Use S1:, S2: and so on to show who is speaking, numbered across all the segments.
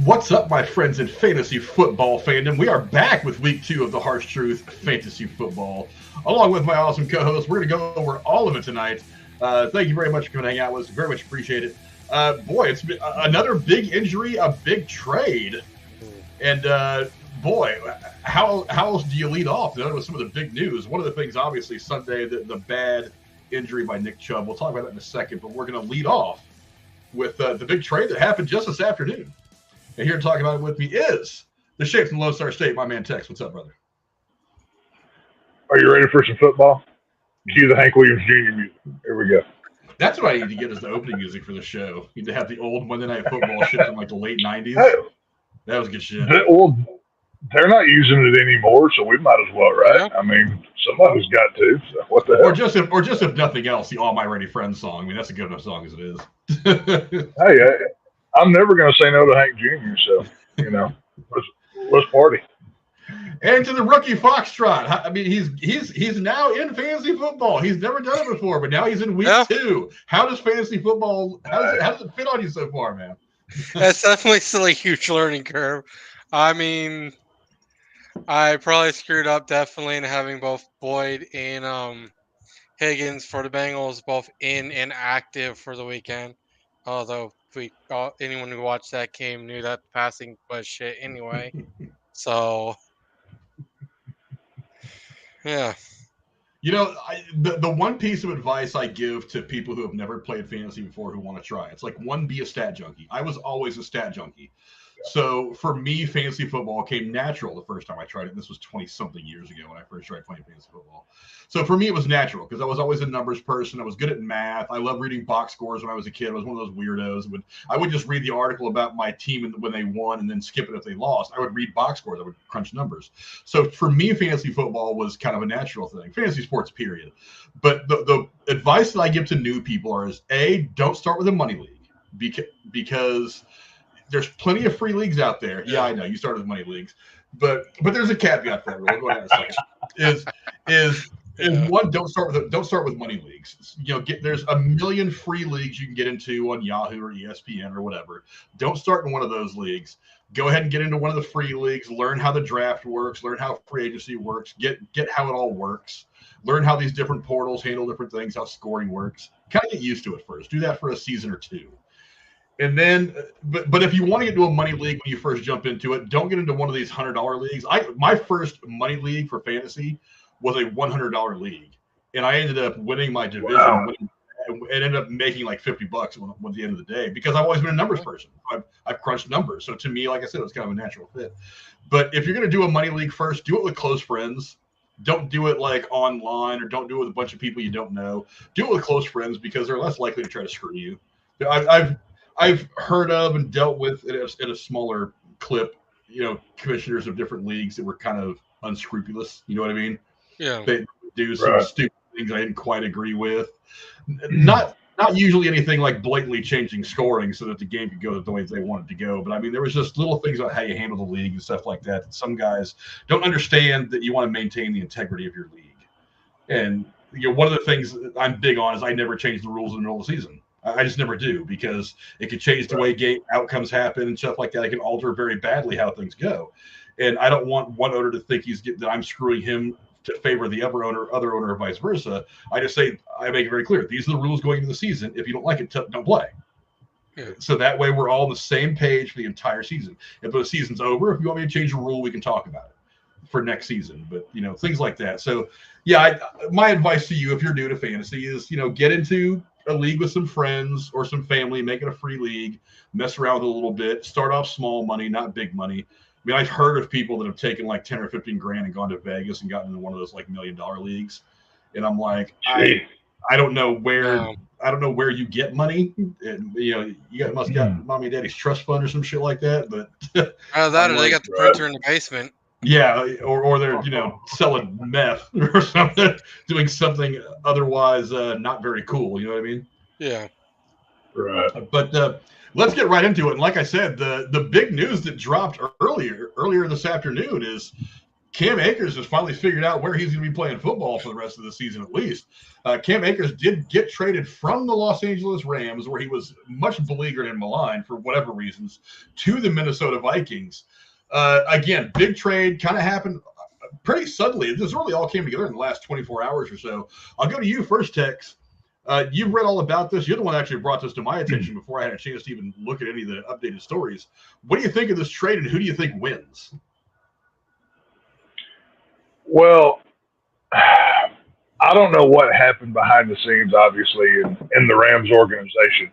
S1: What's up, my friends in fantasy football fandom? We are back with week 2 of the Harsh Truth Fantasy Football. Along with my awesome co-host, we're going to go over all of it tonight. Thank you very much for coming to hang out with us. Very much appreciate it. Boy, it's been another big injury, a big trade. And boy, how else do you lead off? That was some of the big news. One of the things, obviously, Sunday, the bad injury by Nick Chubb. We'll talk about that in a second, but we're going to lead off with the big trade that happened just this afternoon. And here to talk about it with me is the Shapes from Lone Star State, my man Tex. What's up, brother?
S2: Are you ready for some football? Cue the Hank Williams Jr. music. Here we go.
S1: That's what I need to get as the opening music for the show. You need to have the old Monday Night Football shit from like the late 90s. That was good shit.
S2: Well, they're not using it anymore, so we might as well, right? I mean, somebody's got to. So what the hell?
S1: Or just if nothing else, the All My Ready Friends song. I mean, that's a good enough song as it is.
S2: Hey, I'm never going to say no to Hank Jr., so, you know, let's party.
S1: And to the rookie Foxtrot. I mean, he's now in fantasy football. He's never done it before, but now he's in week 2. How does fantasy football, how does it fit on you so far, man?
S3: That's definitely still a huge learning curve. I mean, I probably screwed up definitely in having both Boyd and Higgins for the Bengals, both in and active for the weekend. Although anyone who watched that game knew that passing was shit anyway. So, yeah.
S1: You know, the one piece of advice I give to people who have never played fantasy before who want to try, it's like, one, be a stat junkie. I was always a stat junkie. So for me, fantasy football came natural the first time I tried it. This was 20-something years ago when I first tried playing fantasy football. So for me, it was natural because I was always a numbers person. I was good at math. I loved reading box scores when I was a kid. I was one of those weirdos. I would just read the article about my team when they won and then skip it if they lost. I would read box scores. I would crunch numbers. So for me, fantasy football was kind of a natural thing. Fantasy sports, period. But the advice that I give to new people is, A, don't start with a money league because there's plenty of free leagues out there. Yeah, I know you started with money leagues, but there's a caveat there. We'll go ahead in a second. Is one, don't start with money leagues. You know, there's a million free leagues you can get into on Yahoo or ESPN or whatever. Don't start in one of those leagues. Go ahead and get into one of the free leagues. Learn how the draft works. Learn how free agency works. Get how it all works. Learn how these different portals handle different things. How scoring works. Kind of get used to it first. Do that for a season or two. And then, but if you want to get into a money league when you first jump into it, don't get into one of these $100 leagues. My first money league for fantasy was a $100 league, and I ended up winning my division. Wow. And ended up making like $50 at the end of the day because I've always been a numbers person. I've crunched numbers, so to me, like I said, it was kind of a natural fit. But if you're going to do a money league first, do it with close friends. Don't do it like online, or don't do it with a bunch of people you don't know. Do it with close friends because they're less likely to try to screw you. I've heard of and dealt with in a smaller clip, you know, commissioners of different leagues that were kind of unscrupulous. You know what I mean?
S3: Yeah.
S1: They do some stupid things I didn't quite agree with. Not usually anything like blatantly changing scoring so that the game could go the way they wanted to go. But I mean, there was just little things about how you handle the league and stuff like that. That some guys don't understand that you want to maintain the integrity of your league. And you know, one of the things that I'm big on is I never change the rules in the middle of the season. I just never do because it could change the way game outcomes happen and stuff like that. It can alter very badly how things go. And I don't want one owner to think that I'm screwing him to favor the other owner, or vice versa. I just say, I make it very clear. These are the rules going into the season. If you don't like it, don't play. Yeah. So that way we're all on the same page for the entire season. If the season's over, if you want me to change a rule, we can talk about it for next season. But, you know, things like that. So, yeah, my advice to you if you're new to fantasy is, you know, get into a league with some friends or some family, make it a free league, mess around with it a little bit, start off small money, not big money. I mean, I've heard of people that have taken like 10 or 15 grand and gone to Vegas and gotten into one of those like $1 million leagues. And I'm like, I don't know where you get money. And, you know, you must got mommy and daddy's trust fund or some shit like that. But
S3: they got the printer in the basement.
S1: Yeah, or they're, you know, selling meth or something, doing something otherwise not very cool. You know what I mean?
S3: Yeah.
S2: Right.
S1: But let's get right into it. And like I said, the big news that dropped earlier this afternoon is Cam Akers has finally figured out where he's going to be playing football for the rest of the season, at least. Cam Akers did get traded from the Los Angeles Rams, where he was much beleaguered and maligned for whatever reasons, to the Minnesota Vikings. Again, big trade kind of happened pretty suddenly. This really all came together in the last 24 hours or so. I'll go to you first, Tex. You've read all about this. You're the one that actually brought this to my attention before I had a chance to even look at any of the updated stories. What do you think of this trade, and who do you think wins?
S2: Well, I don't know what happened behind the scenes, obviously, in the Rams organization.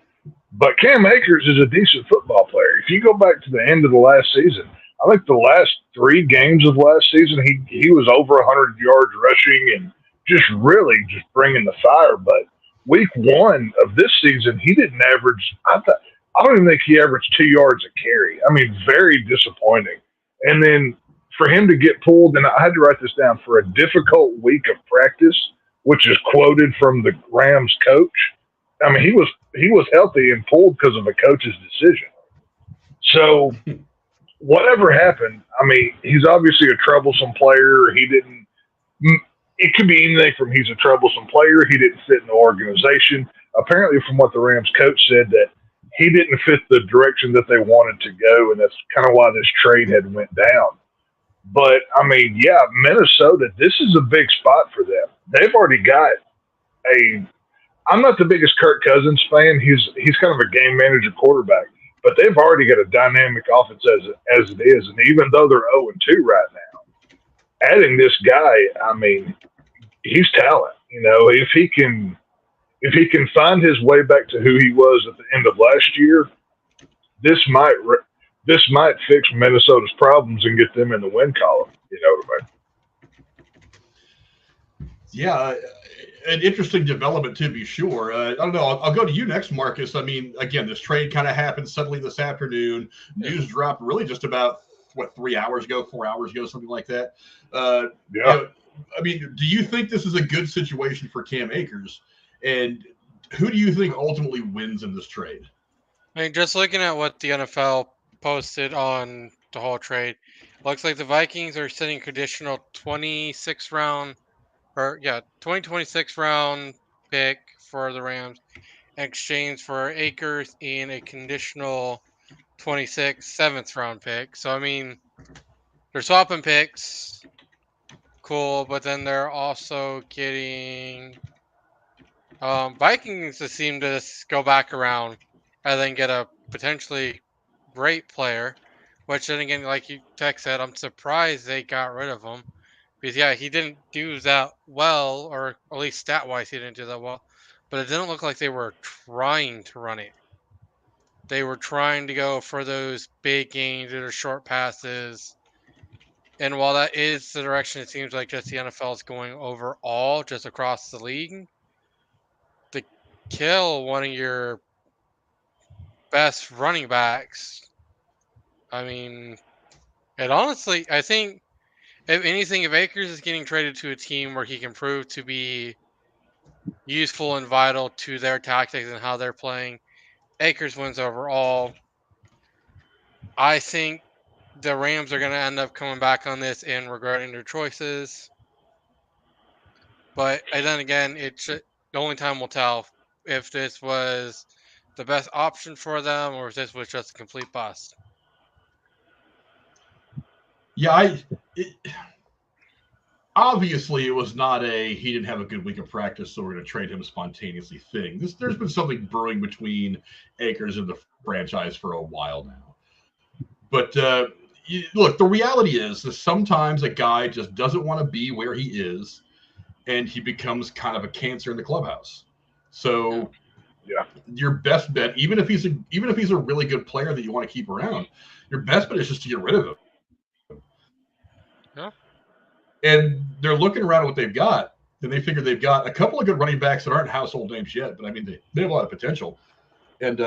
S2: But Cam Akers is a decent football player. If you go back to the end of the last season, I think the last 3 games of last season, he was over 100 yards rushing and just really just bringing the fire. But week 1 of this season, he didn't average. I don't even think he averaged 2 yards a carry. I mean, very disappointing. And then for him to get pulled, and I had to write this down, for a difficult week of practice, which is quoted from the Rams coach. I mean, he was healthy and pulled because of a coach's decision. So whatever happened, I mean, he's obviously a troublesome player. It could be anything from he's a troublesome player, he didn't fit in the organization. Apparently, from what the Rams coach said, that he didn't fit the direction that they wanted to go, and that's kind of why this trade had went down. But, I mean, yeah, Minnesota, this is a big spot for them. They've already got I'm not the biggest Kirk Cousins fan. He's kind of a game manager quarterback. But they've already got a dynamic offense as it is. And even though they're 0-2 right now, adding this guy, I mean, he's talent. You know, if he can find his way back to who he was at the end of last year, this might fix Minnesota's problems and get them in the win column. You know what I mean?
S1: Yeah, an interesting development to be sure. I don't know. I'll go to you next, Marcus. I mean, again, this trade kind of happened suddenly this afternoon. News dropped really just about, 3 hours ago, 4 hours ago, something like that.
S2: Yeah.
S1: You know, I mean, do you think this is a good situation for Cam Akers? And who do you think ultimately wins in this trade?
S3: I mean, just looking at what the NFL posted on the whole trade, looks like the Vikings are sending conditional 2026 round pick for the Rams in exchange for Akers and a conditional 7th round pick. So I mean, they're swapping picks, cool, but then they're also getting Vikings to seem to go back around and then get a potentially great player, which then again, like you Tex said, I'm surprised they got rid of him. Because, yeah, he didn't do that well, or at least stat-wise he didn't do that well. But it didn't look like they were trying to run it. They were trying to go for those big gains or short passes. And while that is the direction it seems like just the NFL is going overall, just across the league, to kill one of your best running backs, I mean, and honestly, I think if anything, if Akers is getting traded to a team where he can prove to be useful and vital to their tactics and how they're playing, Akers wins overall. I think the Rams are going to end up coming back on this and regretting their choices. But then again, the only time will tell if this was the best option for them or if this was just a complete bust.
S1: Yeah, obviously, it was not he didn't have a good week of practice, so we're going to trade him spontaneously thing. There's been something brewing between Akers and the franchise for a while now. But look, the reality is that sometimes a guy just doesn't want to be where he is, and he becomes kind of a cancer in the clubhouse. So,
S2: yeah,
S1: your best bet, even if he's a really good player that you want to keep around, your best bet is just to get rid of him.
S3: Yeah.
S1: And they're looking around at what they've got, and they figure they've got a couple of good running backs that aren't household names yet, but I mean, they have a lot of potential. And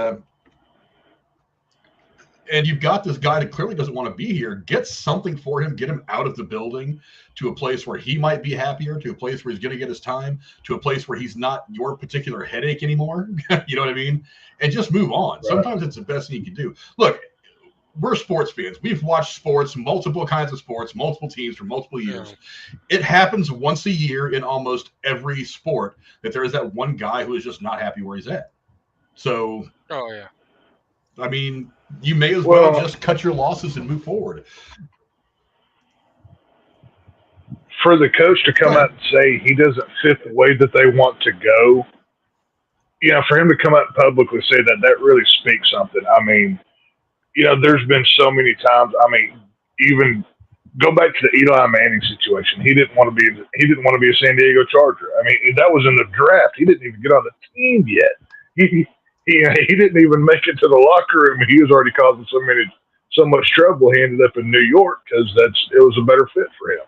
S1: you've got this guy that clearly doesn't want to be here. Get something for him. Get him out of the building to a place where he might be happier, to a place where he's going to get his time, to a place where he's not your particular headache anymore. You know what I mean? And just move on. Right. Sometimes it's the best thing you can do. Look, we're sports fans. We've watched sports, multiple kinds of sports, multiple teams for multiple years. It happens once a year in almost every sport that there is that one guy who is just not happy where he's at. So, I mean, you may as well just cut your losses and move forward.
S2: For the coach to come out and say he doesn't fit the way that they want to go, you know, for him to come out and publicly say that, that really speaks something. I mean, you know, there's been so many times. I mean, even go back to the Eli Manning situation. He didn't want to be a San Diego Charger. I mean, that was in the draft. He didn't even get on the team yet. He didn't even make it to the locker room. He was already causing so much trouble. He ended up in New York because it was a better fit for him.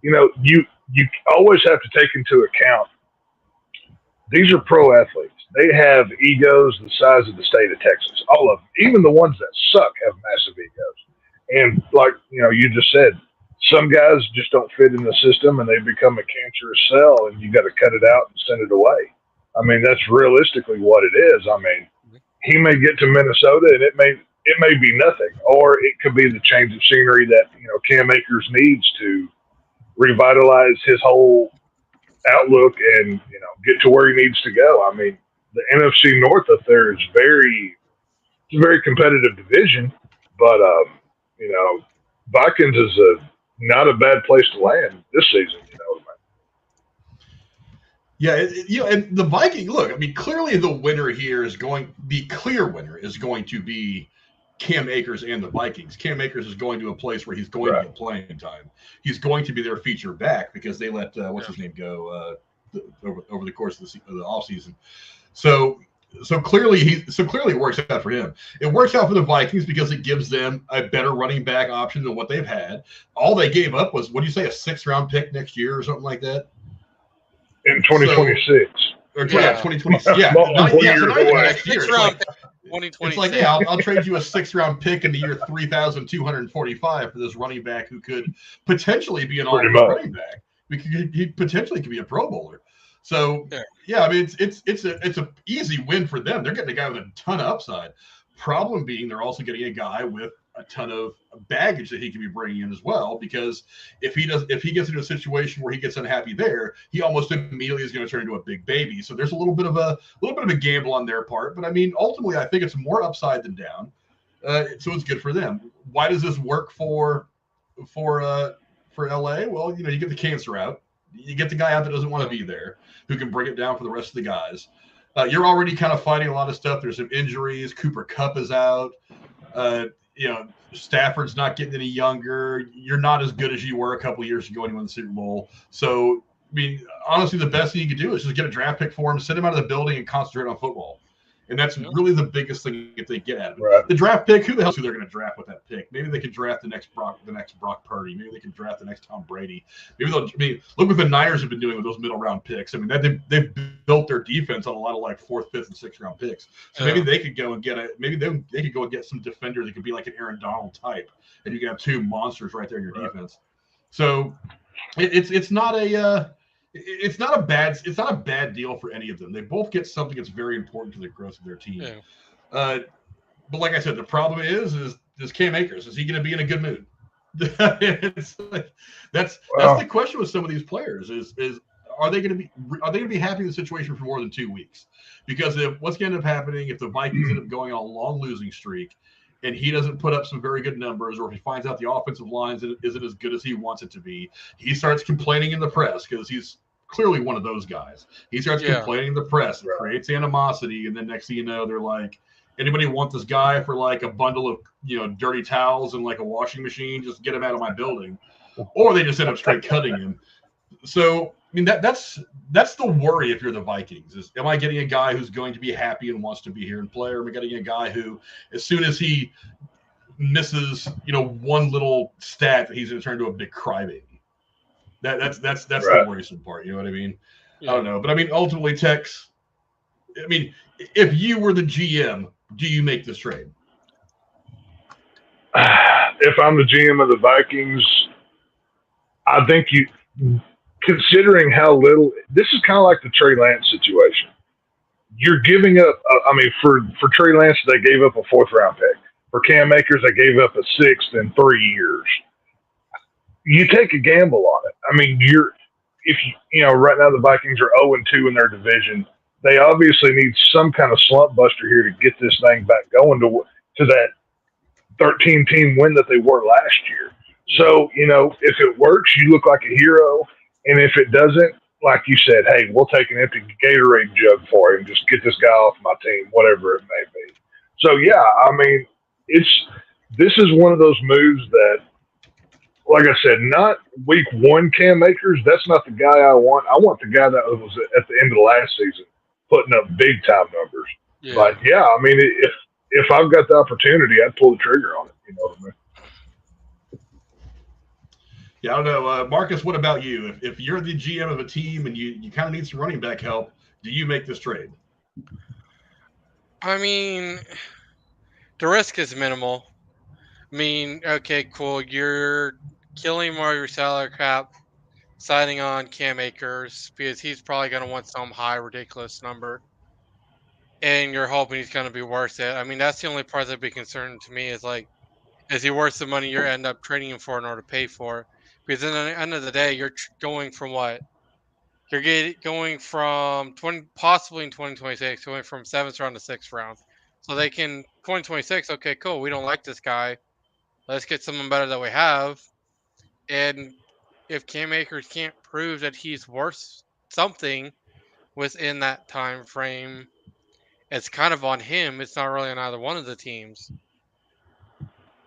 S2: You know, you always have to take into account these are pro athletes. They have egos the size of the state of Texas. All of them, even the ones that suck, have massive egos. And like, you know, you just said, some guys just don't fit in the system and they become a cancerous cell, and you got to cut it out and send it away. I mean, that's realistically what it is. I mean, he may get to Minnesota and it may be nothing, or it could be the change of scenery that, you know, Cam Akers needs to revitalize his whole outlook and, you know, get to where he needs to go. I mean, the NFC North up there is it's a very competitive division, but you know, Vikings is not a bad place to land this season. You know,
S1: yeah, you know, and the Vikings. Look, I mean, clearly the winner here the clear winner is going to be Cam Akers and the Vikings. Cam Akers is going to a place where he's going to get playing time. He's going to be their feature back because they let what's his name go over the course of the offseason. So clearly it works out for him. It works out for the Vikings because it gives them a better running back option than what they've had. All they gave up was, what do you say, a 6th-round pick next year or something like that?
S2: In 2026.
S1: Or 2026. Yeah.
S2: So not even
S1: next year. It's like, yeah, I'll trade you a 6th-round pick in the year 3,245 for this running back who could potentially be an all-pro running back. He potentially could be a Pro Bowler. So yeah, I mean, it's a easy win for them. They're getting a guy with a ton of upside. Problem being, they're also getting a guy with a ton of baggage that he can be bringing in as well. Because if he gets into a situation where he gets unhappy there, he almost immediately is going to turn into a big baby. So there's a little bit of a gamble on their part. But I mean, ultimately, I think it's more upside than down. So it's good for them. Why does this work for LA? Well, you know, you get the cancer out. You get the guy out that doesn't want to be there, who can bring it down for the rest of the guys. You're already kind of fighting a lot of stuff. There's some injuries. Cooper Kupp is out. You know, Stafford's not getting any younger. You're not as good as you were a couple of years ago when you won the Super Bowl. So, I mean, honestly, the best thing you could do is just get a draft pick for him, send him out of the building, and concentrate on football. And that's really the biggest thing if they get at it. Right. The draft pick, who the hell they're going to draft with that pick? Maybe they could draft the next Brock Purdy. Maybe they can draft the next Tom Brady. Look what the Niners have been doing with those middle round picks. I mean, they've built their defense on a lot of like 4th, 5th, and 6th round picks. So maybe they could go and get they could go and get some defender that could be like an Aaron Donald type, and you can have 2 monsters right there in your defense. So it's not a bad deal for any of them. They both get something that's very important to the growth of their team. Yeah. But like I said, the problem is Cam Akers. Is he going to be in a good mood? It's like, that's the question with some of these players. Is are they going to be happy in the situation for more than 2 weeks? Because what's going to end up happening if the Vikings end up going on a long losing streak, and he doesn't put up some very good numbers, or if he finds out the offensive lines isn't as good as he wants it to be, he starts complaining in the press because he's clearly one of those guys. He starts complaining in the press. It creates animosity, and then next thing you know, they're like, anybody want this guy for like a bundle of, you know, dirty towels and like a washing machine? Just get him out of my building. Or they just end up straight cutting him. So, I mean, that's the worry if you're the Vikings. Is, am I getting a guy who's going to be happy and wants to be here and play, or am I getting a guy who, as soon as he misses, you know, one little stat, that he's going to turn into a big crybaby? That's the worrisome part. You know what I mean? Yeah. I don't know, but I mean, ultimately, Tex. I mean, if you were the GM, do you make this trade?
S2: If I'm the GM of the Vikings, I think considering how little, this is kind of like the Trey Lance situation. You're giving up. I mean, for Trey Lance, they gave up a 4th round pick. For Cam Akers, they gave up a sixth in 3 years. You take a gamble on it. I mean, right now the Vikings are 0-2 in their division. They obviously need some kind of slump buster here to get this thing back going to that 13-team win that they were last year. So, if it works, you look like a hero. And if it doesn't, like you said, hey, we'll take an empty Gatorade jug for him. Just get this guy off my team, whatever it may be. So, yeah, I mean, this is one of those moves that, like I said, not week one Cam Akers. That's not the guy I want. I want the guy that was at the end of the last season putting up big time numbers. Yeah. But yeah, I mean, if I've got the opportunity, I'd pull the trigger on it. You know what I mean?
S1: Yeah, I don't know. Marcus, what about you? If you're the GM of a team and you kind of need some running back help, do you make this trade?
S3: I mean, the risk is minimal. I mean, okay, cool. You're killing more of your salary cap, signing on Cam Akers because he's probably going to want some high, ridiculous number. And you're hoping he's going to be worth it. I mean, that's the only part that'd be concerning to me is like, is he worth the money you end up trading him for in order to pay for? Because at the end of the day, you're going from what? You're going from possibly in 2026, going from 7th round to 6th round. So they can 2026. Okay, cool. We don't like this guy. Let's get someone better that we have. And if Cam Akers can't prove that he's worth something within that time frame, it's kind of on him. It's not really on either one of the teams.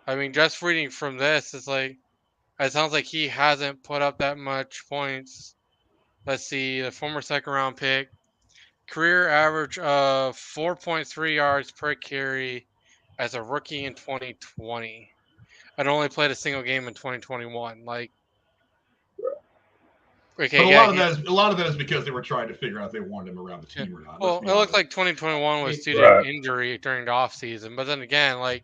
S3: I mean, just reading from this, it's like, it sounds like he hasn't put up that much points. Let's see, the former second-round pick, career average of 4.3 yards per carry as a rookie in 2020. And only played a single game in 2021. Like, okay,
S1: but a lot of that is because they were trying to figure out if they wanted him around the team or not.
S3: Well, it looked like 2021 was due to injury during the offseason. But then again, like,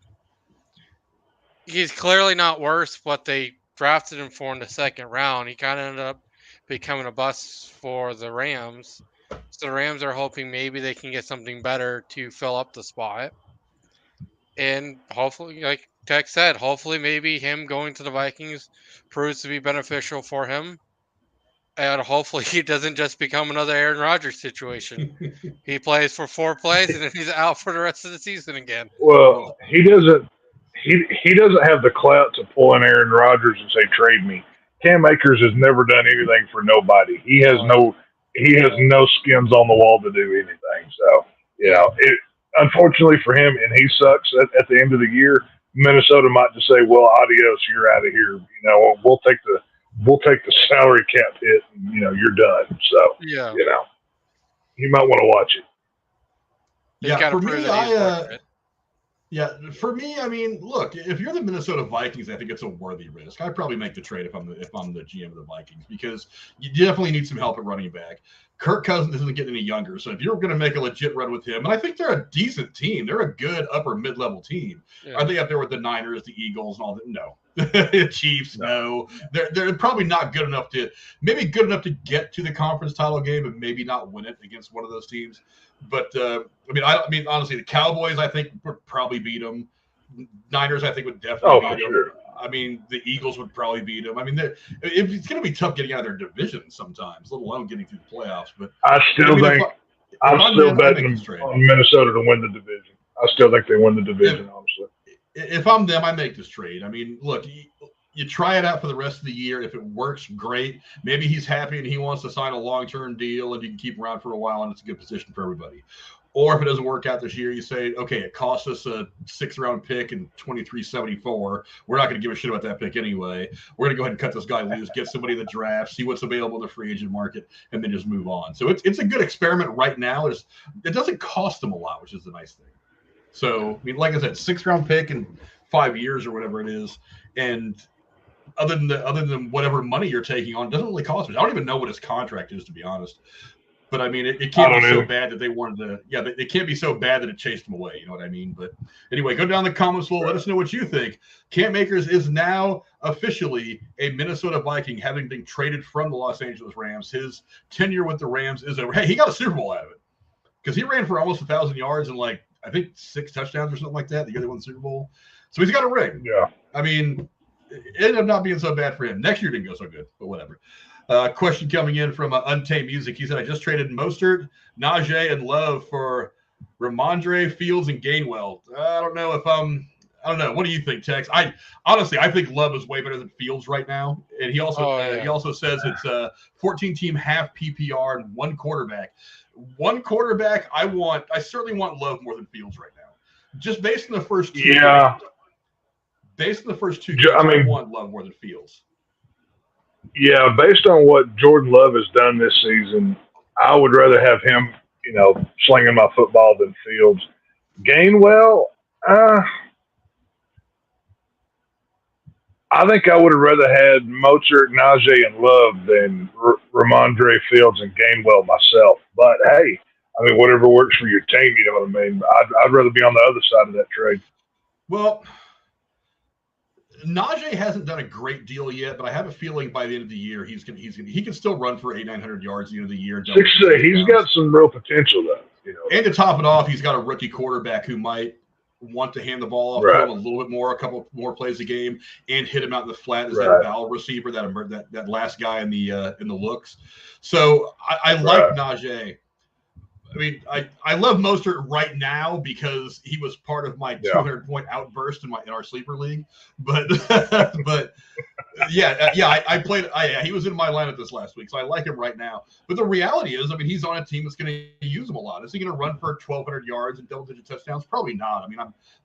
S3: he's clearly not worth what they drafted him for in the second round. He kind of ended up becoming a bust for the Rams. So the Rams are hoping maybe they can get something better to fill up the spot. And hopefully, like Tex said, hopefully maybe him going to the Vikings proves to be beneficial for him. And hopefully he doesn't just become another Aaron Rodgers situation. He plays for 4 plays and then he's out for the rest of the season again.
S2: Well, he doesn't have the clout to pull in Aaron Rodgers and say, trade me. Cam Akers has never done anything for nobody. He has no skins on the wall to do anything. So, unfortunately for him, and he sucks at the end of the year, Minnesota might just say, well, adios, you're out of here. We'll take the salary cap hit and, you're done. So, you might want to watch it.
S1: For me, I mean, look, if you're the Minnesota Vikings, I think it's a worthy risk. I'd probably make the trade if I'm the GM of the Vikings because you definitely need some help at running back. Kirk Cousins isn't getting any younger, so if you're going to make a legit run with him, and I think they're a decent team, they're a good upper mid-level team. Yeah. Are they up there with the Niners, the Eagles, and all that? No. The Chiefs, no. They're probably not good enough to get to the conference title game, and maybe not win it against one of those teams. But honestly, the Cowboys I think would probably beat them. Niners I think would definitely beat them. Sure. I mean, the Eagles would probably beat them. I mean, it's going to be tough getting out of their division sometimes, let alone getting through the playoffs. But I'm still
S2: betting on Minnesota to win the division. I still think they win the division, honestly.
S1: If I'm them, I make this trade. I mean, look, you try it out for the rest of the year. If it works, great. Maybe he's happy and he wants to sign a long-term deal and you can keep him around for a while and it's a good position for everybody. Or if it doesn't work out this year, you say, okay, it cost us a 6th-round pick in 2374. We're not going to give a shit about that pick anyway. We're going to go ahead and cut this guy loose, get somebody in the draft, see what's available in the free agent market, and then just move on. So it's a good experiment right now. It doesn't cost them a lot, which is the nice thing. So, I mean, like I said, 6th-round pick in 5 years or whatever it is, and other than whatever money you're taking on, it doesn't really cost much. I don't even know what his contract is, to be honest. But I mean, it can't be so bad that they wanted to. Yeah, it can't be so bad that it chased them away. You know what I mean? But anyway, go down the comments below. Let us know what you think. Cam Akers is now officially a Minnesota Viking, having been traded from the Los Angeles Rams. His tenure with the Rams is over. Hey, he got a Super Bowl out of it because he ran for almost 1,000 yards and like I think 6 touchdowns or something like that. The year they won the Super Bowl. So he's got a ring.
S2: Yeah.
S1: I mean, it ended up not being so bad for him. Next year didn't go so good, but whatever. Question coming in from Untamed Music. He said, I just traded Mostert, Najee, and Love for Ramondre, Fields, and Gainwell. I don't know. What do you think, Tex? I think Love is way better than Fields right now. And he also says it's a 14-team half PPR and 1 quarterback. 1 quarterback, I certainly want Love more than Fields right now. Just based on the first 2
S2: Yeah.
S1: games. Based on the first 2 games, I want Love more than Fields.
S2: Yeah, based on what Jordan Love has done this season, I would rather have him, slinging my football than Fields. Gainwell, I think I would have rather had Mostert, Najee, and Love than Ramondre, Fields, and Gainwell myself. But, hey, whatever works for your team, you know what I mean? I'd rather be on the other side of that trade.
S1: Well, Najee hasn't done a great deal yet, but I have a feeling by the end of the year he can still run for 800-900 yards at the end of the year.
S2: He's got some real potential though.
S1: And to top it off, he's got a rookie quarterback who might want to hand the ball off to him a little bit more, a couple more plays a game, and hit him out in the flat as that valve receiver, that last guy in the looks. So I like Najee. I love Mostert right now because he was part of my 200-point outburst in our sleeper league. But he was in my lineup this last week, so I like him right now. But the reality is, he's on a team that's going to use him a lot. Is he going to run for 1,200 yards and double-digit touchdowns? Probably not.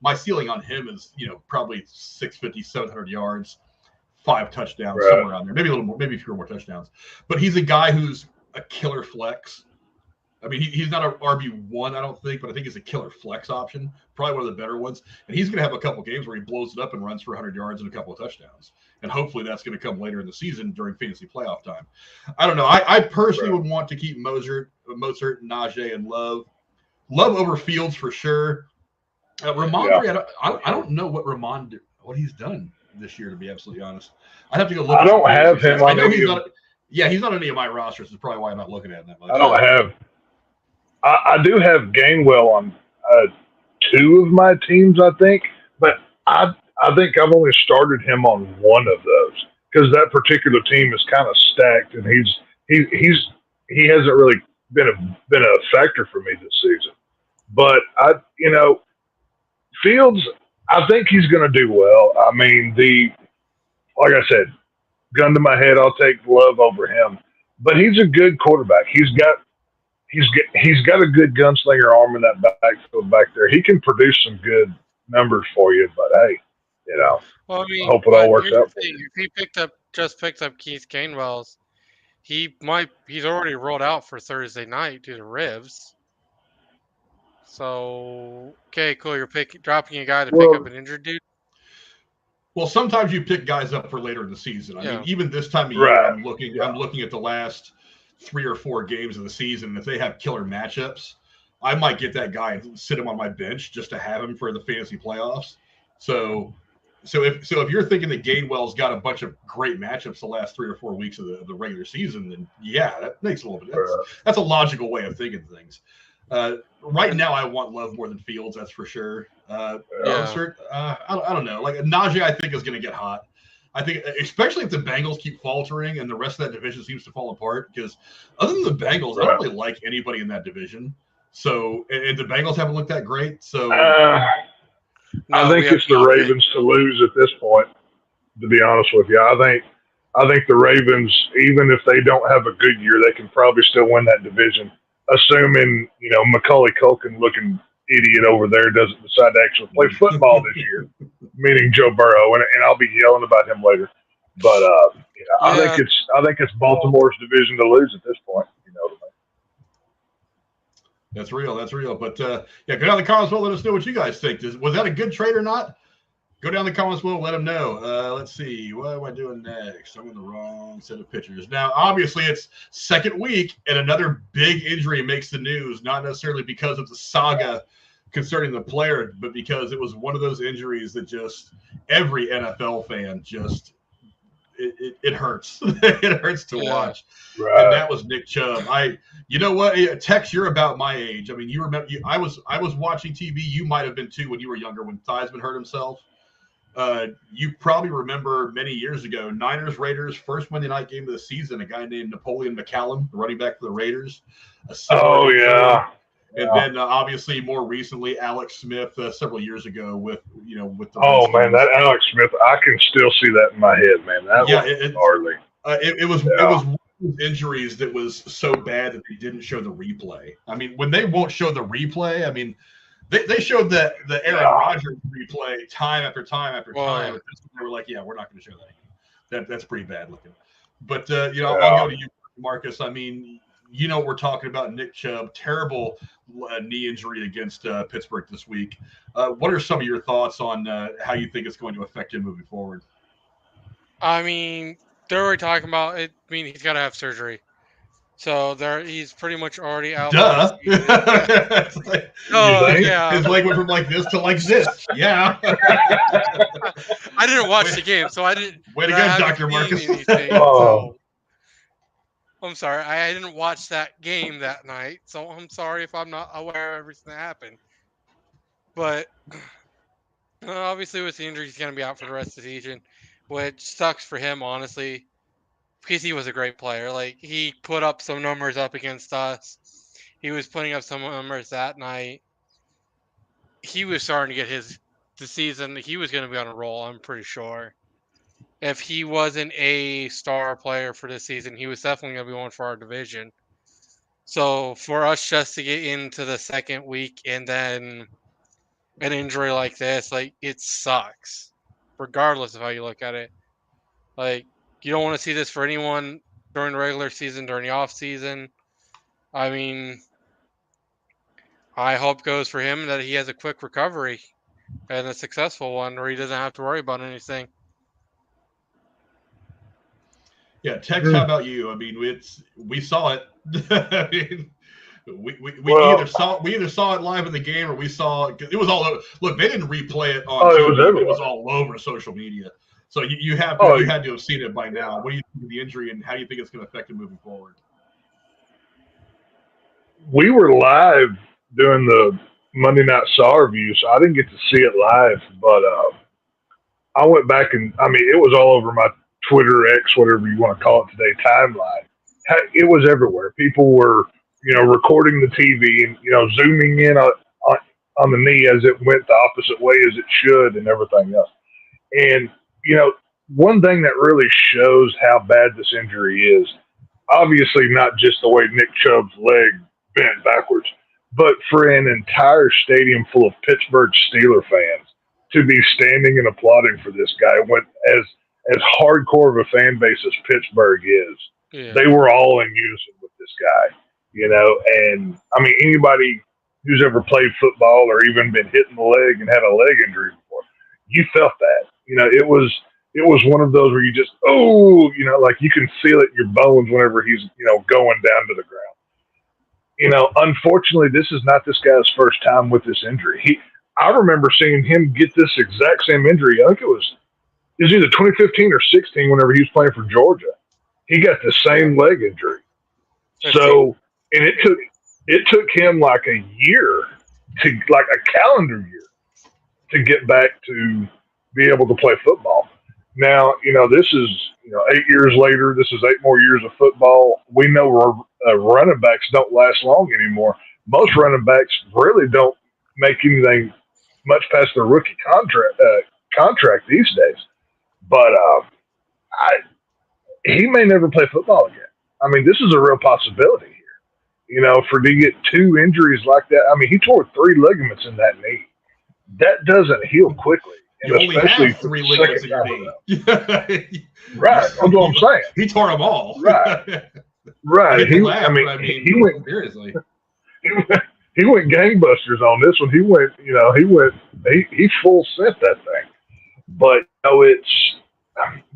S1: My ceiling on him is probably 650, 700 yards, 5 touchdowns somewhere around there, maybe a little more, maybe a few more touchdowns. But he's a guy who's a killer flex. He's not an RB1, I don't think, but I think he's a killer flex option, probably one of the better ones. And he's going to have a couple games where he blows it up and runs for 100 yards and a couple of touchdowns. And hopefully that's going to come later in the season during fantasy playoff time. I don't know. I personally would want to keep Mostert, Najee, and Love. Love over Fields for sure. Ramondre, I don't know what he's done this year, to be absolutely honest. I'd have to go look.
S2: I don't have him on any.
S1: He's not on any of my rosters. That's probably why I'm not looking at him that much.
S2: I don't have. I do have Gainwell on 2 of my teams, I think, but I think I've only started him on 1 of those because that particular team is kind of stacked, and he hasn't really been a factor for me this season. But Fields, I think he's going to do well. Like I said, gun to my head, I'll take Love over him. But he's a good quarterback. He's got a good gunslinger arm in that backfield back there. He can produce some good numbers for you. But hey, hope it all works out.
S3: If he just picked up Keith Gainwell's, he's already rolled out for Thursday night due to ribs. So okay, cool. You're dropping a guy to pick up an injured dude.
S1: Well, sometimes you pick guys up for later in the season. Even this time of year, I'm looking at the last 3 or 4 games of the season. And if they have killer matchups, I might get that guy and sit him on my bench just to have him for the fantasy playoffs. So if you're thinking that Gainwell's got a bunch of great matchups the last 3 or 4 weeks of the regular season, then that makes a little bit. That's a logical way of thinking things. Right now, I want Love more than Fields. That's for sure. I don't know. Like Najee, I think is going to get hot. I think, especially if the Bengals keep faltering and the rest of that division seems to fall apart. Because other than the Bengals, I don't really like anybody in that division. So, and the Bengals haven't looked that great. So,
S2: I think it's the Ravens to lose at this point. To be honest with you, I think the Ravens, even if they don't have a good year, they can probably still win that division. Assuming, Macaulay Culkin looking idiot over there doesn't decide to actually play football this year, meaning Joe Burrow, and I'll be yelling about him later. But I think it's Baltimore's division to lose at this point.
S1: That's real. But go down in the comments below. Let us know what you guys think. Was that a good trade or not? Go down in the comments below. Let them know. Let's see. What am I doing next? I'm in the wrong set of pictures. Now, obviously, it's second week, and another big injury makes the news, not necessarily because of the saga concerning the player, but because it was one of those injuries that just every NFL fan just it hurts. It hurts to watch.
S2: Right.
S1: And that was Nick Chubb. You know what, Tex, you're about my age. I mean, you remember? I was watching TV. You might have been too when you were younger when Theismann hurt himself. You probably remember many years ago, Niners Raiders first Monday night game of the season. A guy named Napoleon McCallum, the running back for the Raiders.
S2: Oh yeah.
S1: And then obviously more recently, Alex Smith several years ago with the.
S2: Oh man, that Alex Smith, I can still see that in my head, man. That was gnarly.
S1: It was one of those injuries that was so bad that they didn't show the replay. I mean, when they won't show the replay, I mean, they showed the Aaron Rodgers replay time after time after time. And they were like, yeah, we're not going to show that again. That's pretty bad looking. But I'll go to you, Marcus. I mean, you know what we're talking about. Nick Chubb, terrible knee injury against Pittsburgh this week. What are some of your thoughts on how you think it's going to affect him moving forward?
S3: I mean, they're already talking about it. I mean, he's got to have surgery. So he's pretty much already out.
S1: Duh.
S3: Yeah.
S1: His leg went from like this to like this. Yeah.
S3: I didn't watch the game, so I didn't.
S1: Way to go, Dr. Marcus.
S3: So, I'm sorry. I didn't watch that game that night, so I'm sorry if I'm not aware of everything that happened. But obviously with the injury, he's going to be out for the rest of the season, which sucks for him, honestly, because he was a great player. Like, he put up some numbers up against us. He was putting up some numbers that night. He was starting to get the season. He was going to be on a roll, I'm pretty sure. If he wasn't a star player for this season, he was definitely going to be one for our division. So for us just to get into the second week and then an injury like this, like, it sucks, regardless of how you look at it. Like, you don't want to see this for anyone during the regular season, during the off season. I mean, I hope goes for him that he has a quick recovery and a successful one where he doesn't have to worry about anything.
S1: Yeah, Tex, how about you? I mean, we saw it. I mean, we either saw it live in the game or we saw it was all over. Look, they didn't replay it on TV. It was all over social media. So you had to have seen it by now. What do you think of the injury and how do you think it's going to affect him moving forward?
S2: We were live doing the Monday Night Saw review, so I didn't get to see it live, but I went back and, I mean, it was all over my Twitter, X, whatever you want to call it today, timeline. It was everywhere. People were, recording the TV and, zooming in on the knee as it went the opposite way as it should and everything else. And, one thing that really shows how bad this injury is, obviously not just the way Nick Chubb's leg bent backwards, but for an entire stadium full of Pittsburgh Steelers fans to be standing and applauding for this guy when as hardcore of a fan base as Pittsburgh is, they were all in unison with this guy, and I mean, anybody who's ever played football or even been hit in the leg and had a leg injury before, you felt that, it was one of those where you just, like you can feel it in your bones whenever he's, going down to the ground. Unfortunately, this is not this guy's first time with this injury. I remember seeing him get this exact same injury. I think it was either 2015 or 16 whenever he was playing for Georgia. He got the same leg injury. So, and it took him like a year like a calendar year to get back to be able to play football. Now, this is, 8 years later, this is 8 more years of football. We know running backs don't last long anymore. Most running backs really don't make anything much past their rookie contract these days. But he may never play football again. I mean, this is a real possibility here. For to get 2 injuries like that. I mean, he tore 3 ligaments in that knee. That doesn't heal quickly.
S1: You only have 3 ligaments in your knee.
S2: Right. That's what I'm saying.
S1: He tore them all.
S2: Right. Right. He went seriously. He went gangbusters on this one. He full sent that thing. But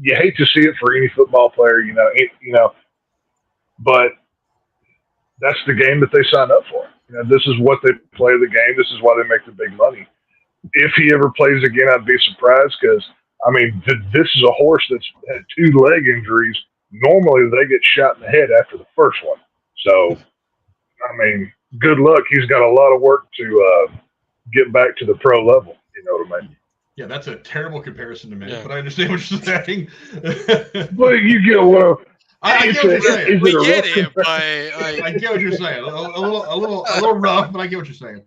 S2: you hate to see it for any football player, but that's the game that they sign up for. This is what they play the game. This is why they make the big money. If he ever plays again, I'd be surprised because I mean, this is a horse that's had 2 leg injuries. Normally, they get shot in the head after the first one. So, I mean, good luck. He's got a lot of work to get back to the pro level. You know what I mean?
S1: Yeah, that's a terrible comparison to make, but I understand what you're saying.
S2: Well, you get a little.
S1: I get what you're saying.
S3: We get it, but
S1: I get what you're saying. A little rough, but I get what you're saying.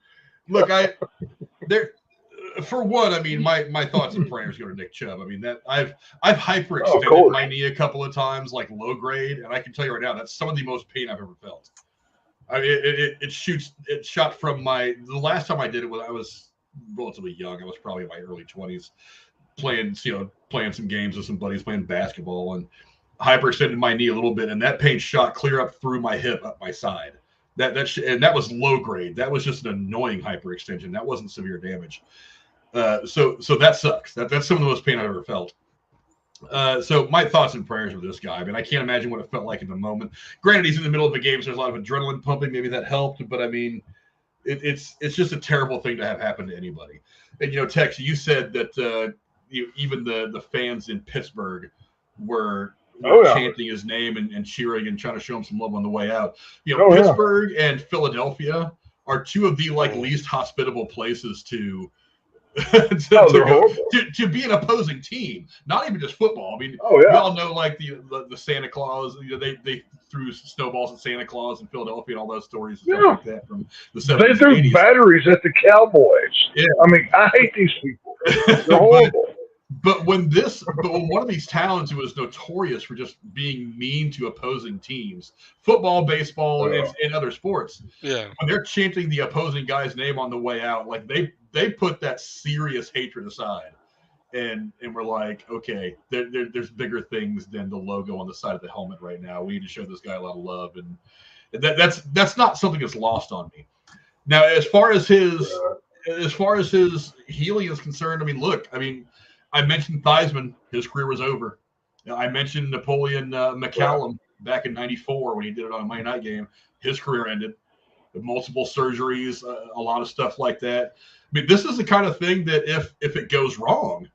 S1: Look, for one, I mean, my thoughts and prayers go to Nick Chubb. I mean, that I've hyperextended my knee a couple of times, like low grade, and I can tell you right now that's some of the most pain I've ever felt. I mean, it shot from the last time I did it I was relatively young. I was probably in my early 20s, playing some games with some buddies, playing basketball, and hyperextended my knee a little bit, and that pain shot clear up through my hip, up my side. And that was low grade. That was just an annoying hyperextension. That wasn't severe damage. So that sucks. That's some of the most pain I've ever felt. So my thoughts and prayers with this guy. I mean, I can't imagine what it felt like in the moment. Granted, he's in the middle of the game, so there's a lot of adrenaline pumping. Maybe that helped, but I mean, it's just a terrible thing to have happen to anybody. And Tex, you said that even the fans in Pittsburgh were chanting his name and cheering and trying to show him some love on the way out. Pittsburgh and Philadelphia are 2 of the least hospitable places to be an opposing team. Not even just football. I mean, we all know the Santa Claus. They threw snowballs at Santa Claus in Philadelphia and all those stories and stuff like that from the 70s.
S2: They threw
S1: 80s.
S2: Batteries at the Cowboys. Yeah, I mean, I hate these people. They're horrible.
S1: But when one of these towns who was notorious for just being mean to opposing teams, football, baseball, and other sports, when they're chanting the opposing guy's name on the way out, like they put that serious hatred aside, and we're like, okay, there's bigger things than the logo on the side of the helmet right now. We need to show this guy a lot of love, and that's not something that's lost on me. Now, as far as his healing is concerned, I mean, I mentioned Theismann. His career was over. I mentioned Napoleon McCallum back in '94 when he did it on a Monday night game. His career ended. Multiple surgeries, a lot of stuff like that. I mean, this is the kind of thing that if it goes wrong,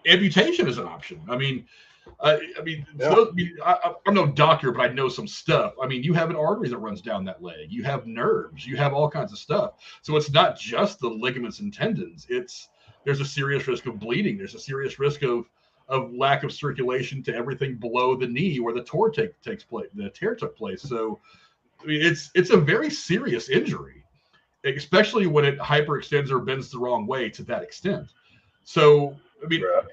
S1: amputation is an option. I'm no doctor, but I know some stuff. I mean, you have an artery that runs down that leg. You have nerves. You have all kinds of stuff. So it's not just the ligaments and tendons. There's a serious risk of bleeding. There's a serious risk of lack of circulation to everything below the knee where the tear took place. So it's a very serious injury, especially when it hyperextends or bends the wrong way to that extent. So,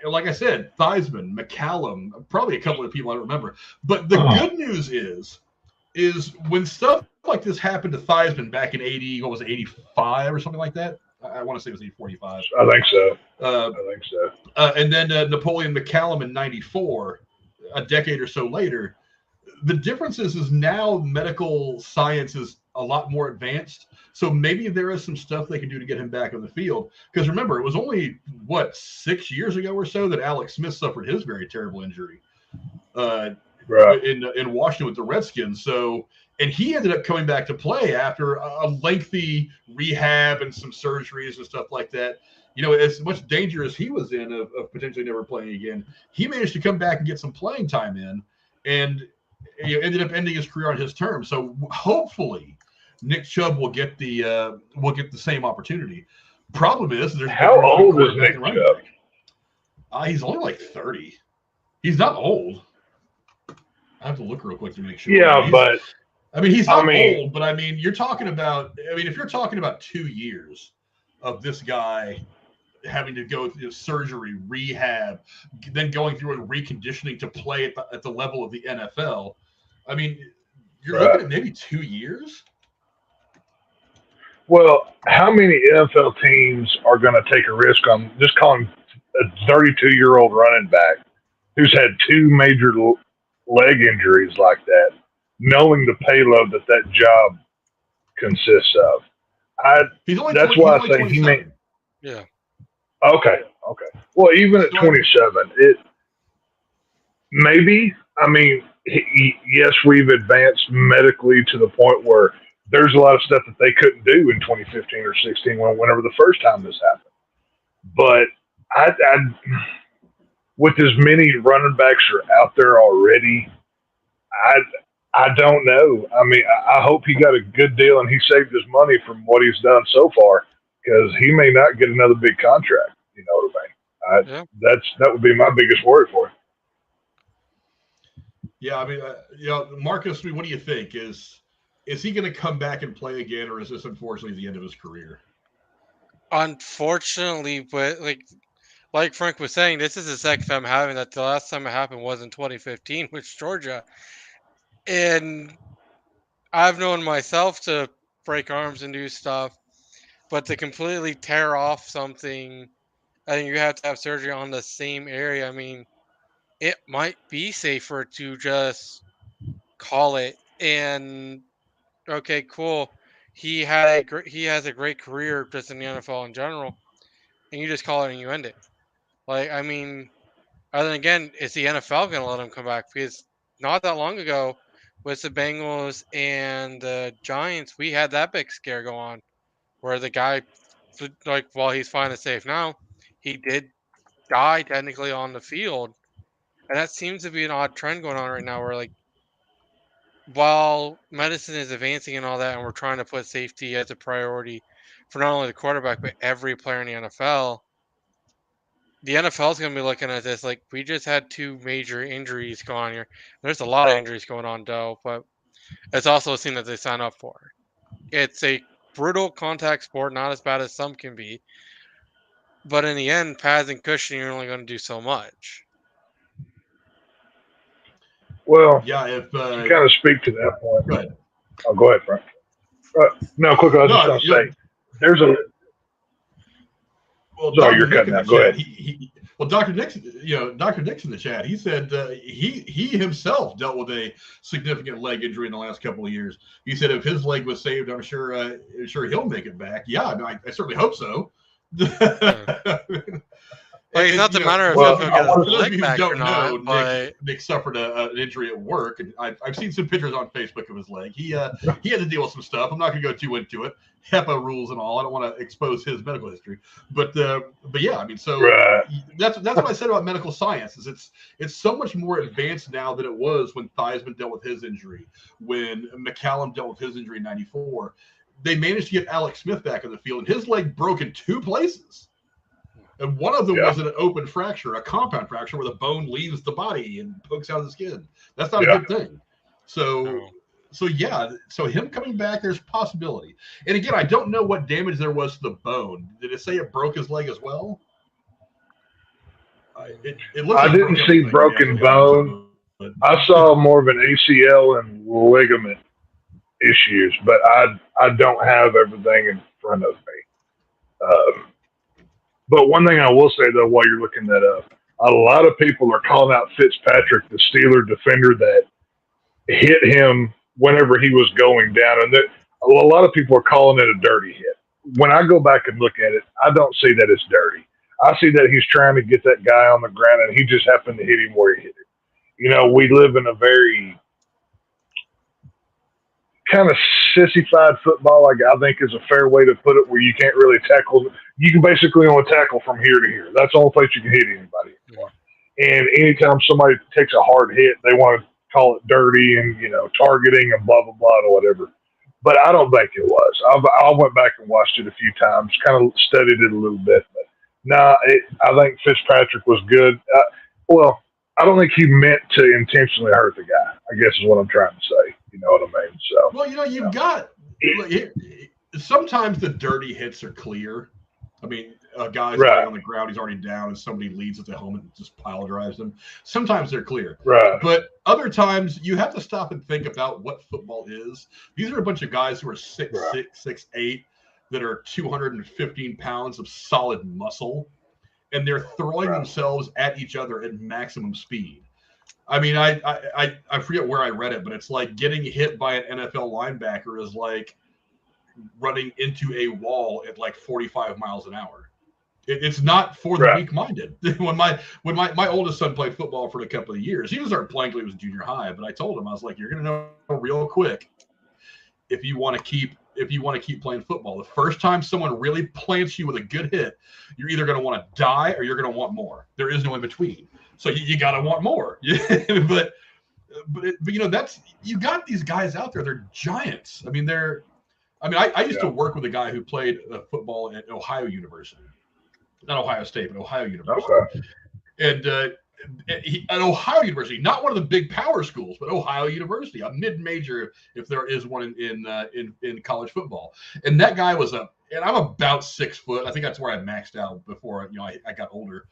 S1: like I said, Theismann, McCallum, probably a couple of people I don't remember. But the good news is when stuff like this happened to Theismann back in 85 or something like that. I want to say it was 845.
S2: I think so.
S1: And then Napoleon McCallum in 94, a decade or so later. The difference is now medical science is a lot more advanced. So maybe there is some stuff they can do to get him back on the field. Because remember, it was only, 6 years ago or so that Alex Smith suffered his very terrible injury in Washington with the Redskins. So, and he ended up coming back to play after a lengthy rehab and some surgeries and stuff like that. As much danger as he was in of potentially never playing again, he managed to come back and get some playing time in, and ended up ending his career on his terms. So hopefully, Nick Chubb will get the same opportunity. Problem is,
S2: how old is Nick Chubb?
S1: He's only like 30. He's not old. I have to look real quick to make sure.
S2: Yeah, but.
S1: He's not old, but you're talking about. If you're talking about 2 years of this guy having to go through surgery, rehab, then going through a reconditioning to play at the level of the NFL, you're looking at maybe 2 years.
S2: Well, how many NFL teams are going to take a risk on just calling a 32-year-old running back who's had 2 major leg injuries like that, knowing the payload that job consists of? That's why I say he may.
S3: Yeah.
S2: Okay. Well, even at 27, yes, we've advanced medically to the point where there's a lot of stuff that they couldn't do in 2015 or 16 whenever the first time this happened. But I with as many running backs are out there already, I don't know. I mean, I hope he got a good deal and he saved his money from what he's done so far, because he may not get another big contract. You know what I mean? That would be my biggest worry for him.
S1: Yeah, I mean, Marcus, what do you think? Is he going to come back and play again, or is this unfortunately the end of his career?
S3: Unfortunately, but like Frank was saying, this is the second time having that. The last time it happened was in 2015 with Georgia, and I've known myself to break arms and do stuff, but to completely tear off something, I think you have to have surgery on the same area. I mean, it might be safer to just call it and okay, cool. He has a great career just in the NFL in general, and you just call it and you end it. Like, I mean, other than again, is the NFL going to let him come back? Because not that long ago, with the Bengals and the Giants, we had that big scare go on, where the guy, like, while he's fine and safe now, he did die technically on the field, and that seems to be an odd trend going on right now, where like, while medicine is advancing and all that, and we're trying to put safety as a priority for not only the quarterback but every player in the NFL. The NFL is going to be looking at this like, we just had 2 major injuries go on here. There's a lot of injuries going on, though, but it's also a thing that they sign up for. It's a brutal contact sport, not as bad as some can be, but in the end, pads and cushioning are only going to do so much.
S2: Well,
S1: yeah, if
S2: to kind of speak to that point.
S1: Go ahead.
S2: Oh, go ahead, Frank. No, quick. I was just going to say, there's a.
S1: Well,
S2: sorry, you're cutting out. Go ahead.
S1: Well, Dr. Nixon, Dr. Nixon in the chat, he said he himself dealt with a significant leg injury in the last couple of years. He said if his leg was saved, I'm sure he'll make it back. Yeah, I mean, I certainly hope so.
S3: Like, it's not the matter of if he'll get his leg back or not, but
S1: Nick suffered an injury at work, and I've seen some pictures on Facebook of his leg. He had to deal with some stuff. I'm not going to go too into it. HEPA rules and all. I don't want to expose his medical history, but yeah, I mean, so that's what I said about medical science. Is it's so much more advanced now than it was when Theismann dealt with his injury, when McCallum dealt with his injury in '94. They managed to get Alex Smith back on the field, and his leg broke in 2 places. And one of them was an open fracture, a compound fracture where the bone leaves the body and pokes out of the skin. That's not a good thing. So him coming back, there's possibility. And again, I don't know what damage there was to the bone. Did it say it broke his leg as well? It looks
S2: I didn't see broken bone. I saw more of an ACL and ligament issues, but I don't have everything in front of me. But one thing I will say, though, while you're looking that up, a lot of people are calling out Fitzpatrick, the Steeler defender that hit him whenever he was going down. And a lot of people are calling it a dirty hit. When I go back and look at it, I don't see that it's dirty. I see that he's trying to get that guy on the ground, and he just happened to hit him where he hit him. You know, we live in a very kind of sissified football, like I think is a fair way to put it, where you can't really tackle. You can basically only tackle from here to here. That's the only place you can hit anybody anymore. And anytime somebody takes a hard hit, they want to call it dirty and, targeting and blah, blah, blah, or whatever. But I don't think it was. I went back and watched it a few times, kind of studied it a little bit. But I think Fitzpatrick was good. I don't think he meant to intentionally hurt the guy, I guess is what I'm trying to say. You know what I mean? So,
S1: well, you've got sometimes the dirty hits are clear. I mean, a guy's on the ground, he's already down, and somebody leads with the helmet and just pile drives him. Sometimes they're clear.
S2: Right.
S1: But other times you have to stop and think about what football is. These are a bunch of guys who are 6'6", 6'8", that are 215 pounds of solid muscle, and they're throwing themselves at each other at maximum speed. I mean, I forget where I read it, but it's like getting hit by an NFL linebacker is like running into a wall at like 45 miles an hour. It's not for the weak-minded. When my oldest son played football for a couple of years, he was started playing until he was junior high. But I told him, I was like, you're going to know real quick if you want to keep if you want to keep playing football. The first time someone really plants you with a good hit, you're either going to want to die or you're going to want more. There is no in between. So you got to want more. but that's, you got these guys out there. They're giants. I mean, I used to work with a guy who played football at Ohio University, not Ohio State, but Ohio University.
S2: Okay.
S1: And at Ohio University, not one of the big power schools, but Ohio University, a mid-major, if there is one in college football. And that guy was and I'm about 6 foot. I think that's where I maxed out before I got older.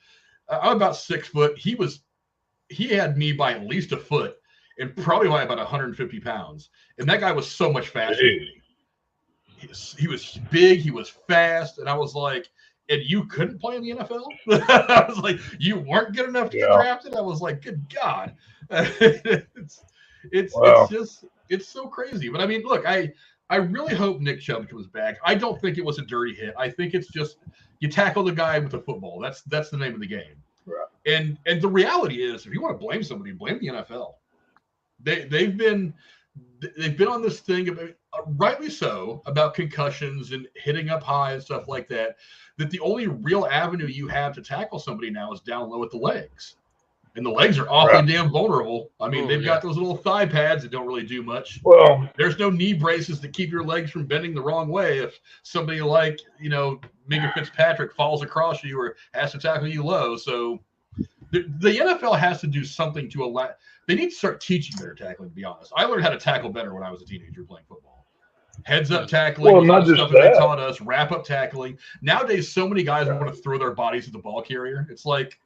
S1: I'm about 6 foot. He had me by at least a foot, and probably by about 150 pounds. And that guy was so much faster than me. He was big, he was fast, and I was like, and you couldn't play in the NFL? I was like, you weren't good enough to get drafted? I was like, good God. It's so crazy. But I mean, look, I really hope Nick Chubb comes back. I don't think it was a dirty hit. I think it's just you tackle the guy with a football. That's the name of the game.
S2: Right.
S1: And the reality is, if you want to blame somebody, blame the NFL. They've been on this thing about, rightly so, about concussions and hitting up high and stuff like that. That the only real avenue you have to tackle somebody now is down low at the legs, and the legs are awfully damn vulnerable. I mean, they've got those little thigh pads that don't really do much.
S2: Well,
S1: there's no knee braces to keep your legs from bending the wrong way. If somebody like Minka Fitzpatrick falls across you or has to tackle you low, so the NFL has to do something to allow. They need to start teaching better tackling, to be honest. I learned how to tackle better when I was a teenager playing football. Heads up tackling,
S2: well, not just
S1: stuff
S2: that.
S1: They taught us, wrap up tackling. Nowadays, so many guys want to throw their bodies at the ball carrier. It's like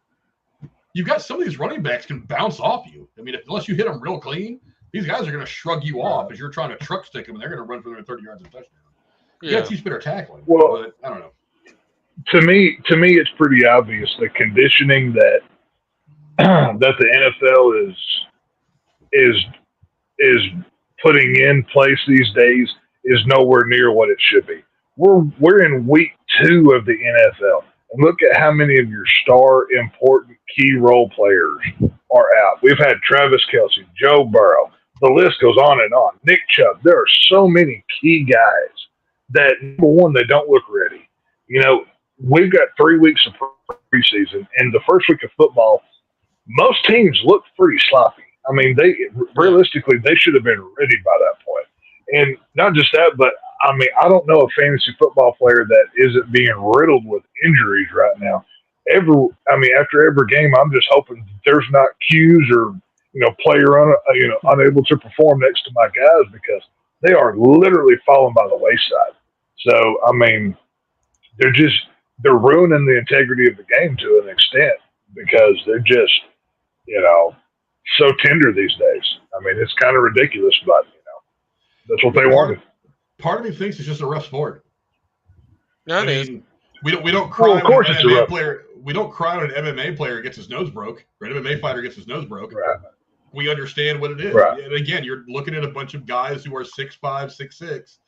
S1: you've got some of these running backs can bounce off you. I mean, unless you hit them real clean, these guys are going to shrug you off as you're trying to truck stick them, and they're going to run for their 30 yards of touchdown. You got to teach better tackling.
S2: Well,
S1: but I don't know.
S2: To me, it's pretty obvious the conditioning that the NFL is putting in place these days is nowhere near what it should be. We're in week 2 of the NFL, and look at how many of your star, important, key role players are out. We've had Travis Kelce, Joe Burrow. The list goes on and on. Nick Chubb. There are so many key guys that, number one, they don't look ready. We've got 3 weeks of preseason, and the first week of football, most teams look pretty sloppy. I mean, realistically, they should have been ready by that point. And not just that, but I mean, I don't know a fantasy football player that isn't being riddled with injuries right now. After every game, I'm just hoping there's not cues or player unable to perform next to my guys, because they are literally falling by the wayside. So I mean, they're ruining the integrity of the game to an extent, because they're just so tender these days. I mean, it's kind of ridiculous, but that's what they wanted.
S1: Part of me thinks it's just a rough sport.
S3: No, it is.
S1: We don't cry
S2: of course
S1: when
S2: it's
S1: an
S2: a
S1: MMA
S2: rough
S1: player. We don't cry when an MMA player gets his nose broke, or an MMA fighter gets his nose broke.
S2: Right.
S1: We understand what it is.
S2: Right.
S1: And again, you're looking at a bunch of guys who are 6'5", 6'6",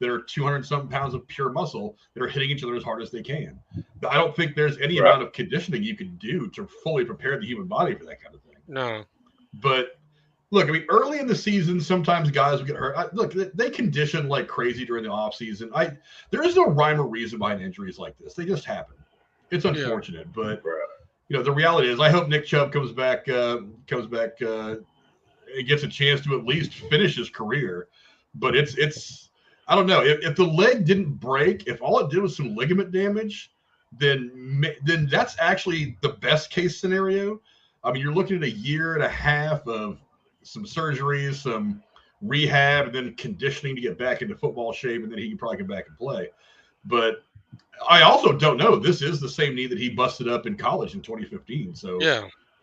S1: that are 200-something pounds of pure muscle that are hitting each other as hard as they can. I don't think there's any amount of conditioning you can do to fully prepare the human body for that kind of thing.
S3: No.
S1: But look, I mean, early in the season, sometimes guys will get hurt. Look, they condition like crazy during the off season. There is no rhyme or reason behind injuries like this. They just happen. It's unfortunate, but the reality is, I hope Nick Chubb comes back, and gets a chance to at least finish his career. But it's I don't know, if the leg didn't break, if all it did was some ligament damage, then that's actually the best case scenario. I mean, you're looking at a year and a half of some surgeries, some rehab, and then conditioning to get back into football shape, and then he can probably come back and play. But I also don't know. This is the same knee that he busted up in college in 2015. So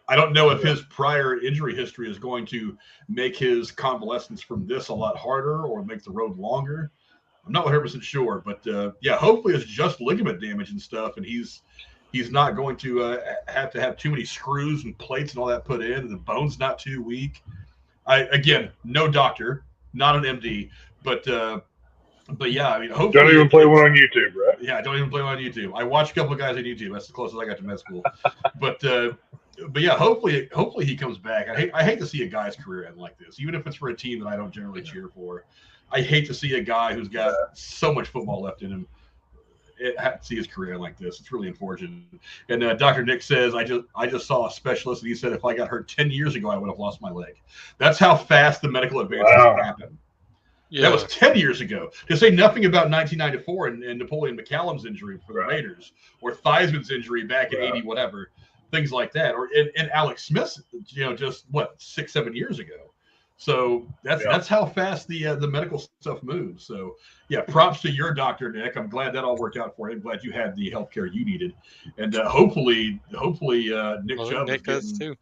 S1: I don't know if his prior injury history is going to make his convalescence from this a lot harder or make the road longer. I'm not 100% sure, but hopefully it's just ligament damage and stuff, and he's not going to have too many screws and plates and all that put in, and the bone's not too weak. Again, no doctor, not an MD, but yeah, I mean, hopefully.
S2: Don't even play one on YouTube, right?
S1: Yeah, don't even play one on YouTube. I watch a couple of guys on YouTube. That's the closest I got to med school. But yeah, hopefully he comes back. I hate to see a guy's career end like this, even if it's for a team that I don't generally cheer for. I hate to see a guy who's got so much football left in him see his career like this. It's really unfortunate. And Dr. Nick says, I just saw a specialist, and he said if I got hurt 10 years ago, I would have lost my leg. That's how fast the medical advances happen. Yeah. That was 10 years ago. To say nothing about 1994 and Napoleon McCallum's injury for the Raiders, or Theismann's injury back in 80 whatever, things like that, or and Alex Smith's, just 6-7 years ago. So that's how fast the medical stuff moves. So yeah, props to your doctor, Nick. I'm glad that all worked out for you. I'm glad you had the healthcare you needed, and hopefully Nick Chubb
S3: Nick does too.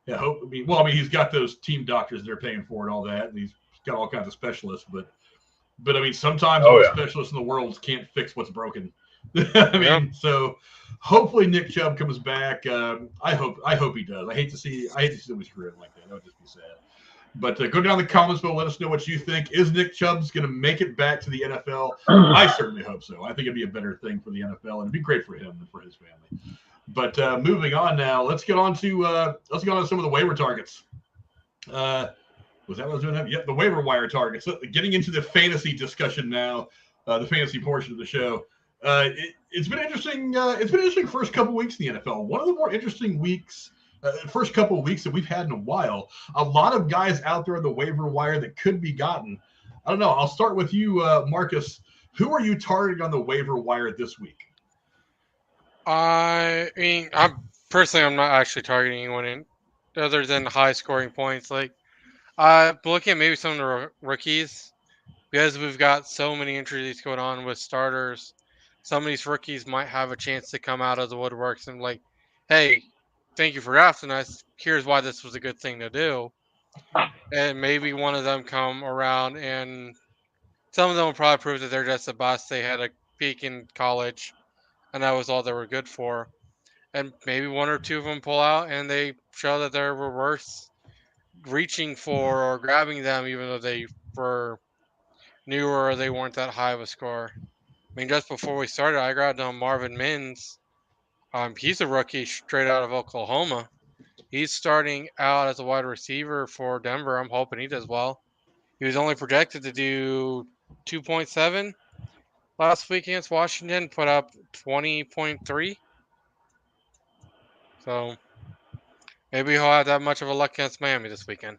S1: Yeah, he's got those team doctors that are paying for it, all that, and he's got all kinds of specialists. But I mean, sometimes the specialists in the world can't fix what's broken. So hopefully Nick Chubb comes back. I hope he does. I hate to see him career like that. That would just be sad. But go down in the comments below. Let us know what you think. Is Nick Chubb's going to make it back to the NFL? I certainly hope so. I think it'd be a better thing for the NFL, and it'd be great for him and for his family. But moving on now, let's get on to some of the waiver targets. Was that what I was doing? Yep, the waiver wire targets. So getting into the fantasy discussion now, the fantasy portion of the show. It's been interesting. It's been interesting first couple weeks in the NFL. One of the more interesting weeks. First couple of weeks that we've had in a while. A lot of guys out there on the waiver wire that could be gotten. I don't know. I'll start with you, Marcus. Who are you targeting on the waiver wire this week?
S3: I mean, I'm not actually targeting anyone other than high scoring points. Like, looking at maybe some of the rookies, because we've got so many injuries going on with starters. Some of these rookies might have a chance to come out of the woodworks and like, hey, thank you for drafting us. Here's why this was a good thing to do. And maybe one of them come around, and some of them will probably prove that they're just a bust. They had a peak in college, and that was all they were good for. And maybe one or two of them pull out, and they show that they were worth reaching for or grabbing them, even though they were newer or they weren't that high of a score. I mean, just before we started, I grabbed on Marvin Mims. He's a rookie straight out of Oklahoma. He's starting out as a wide receiver for Denver. I'm hoping he does well. He was only projected to do 2.7 last week against Washington, put up 20.3. So maybe he'll have that much of a luck against Miami this weekend.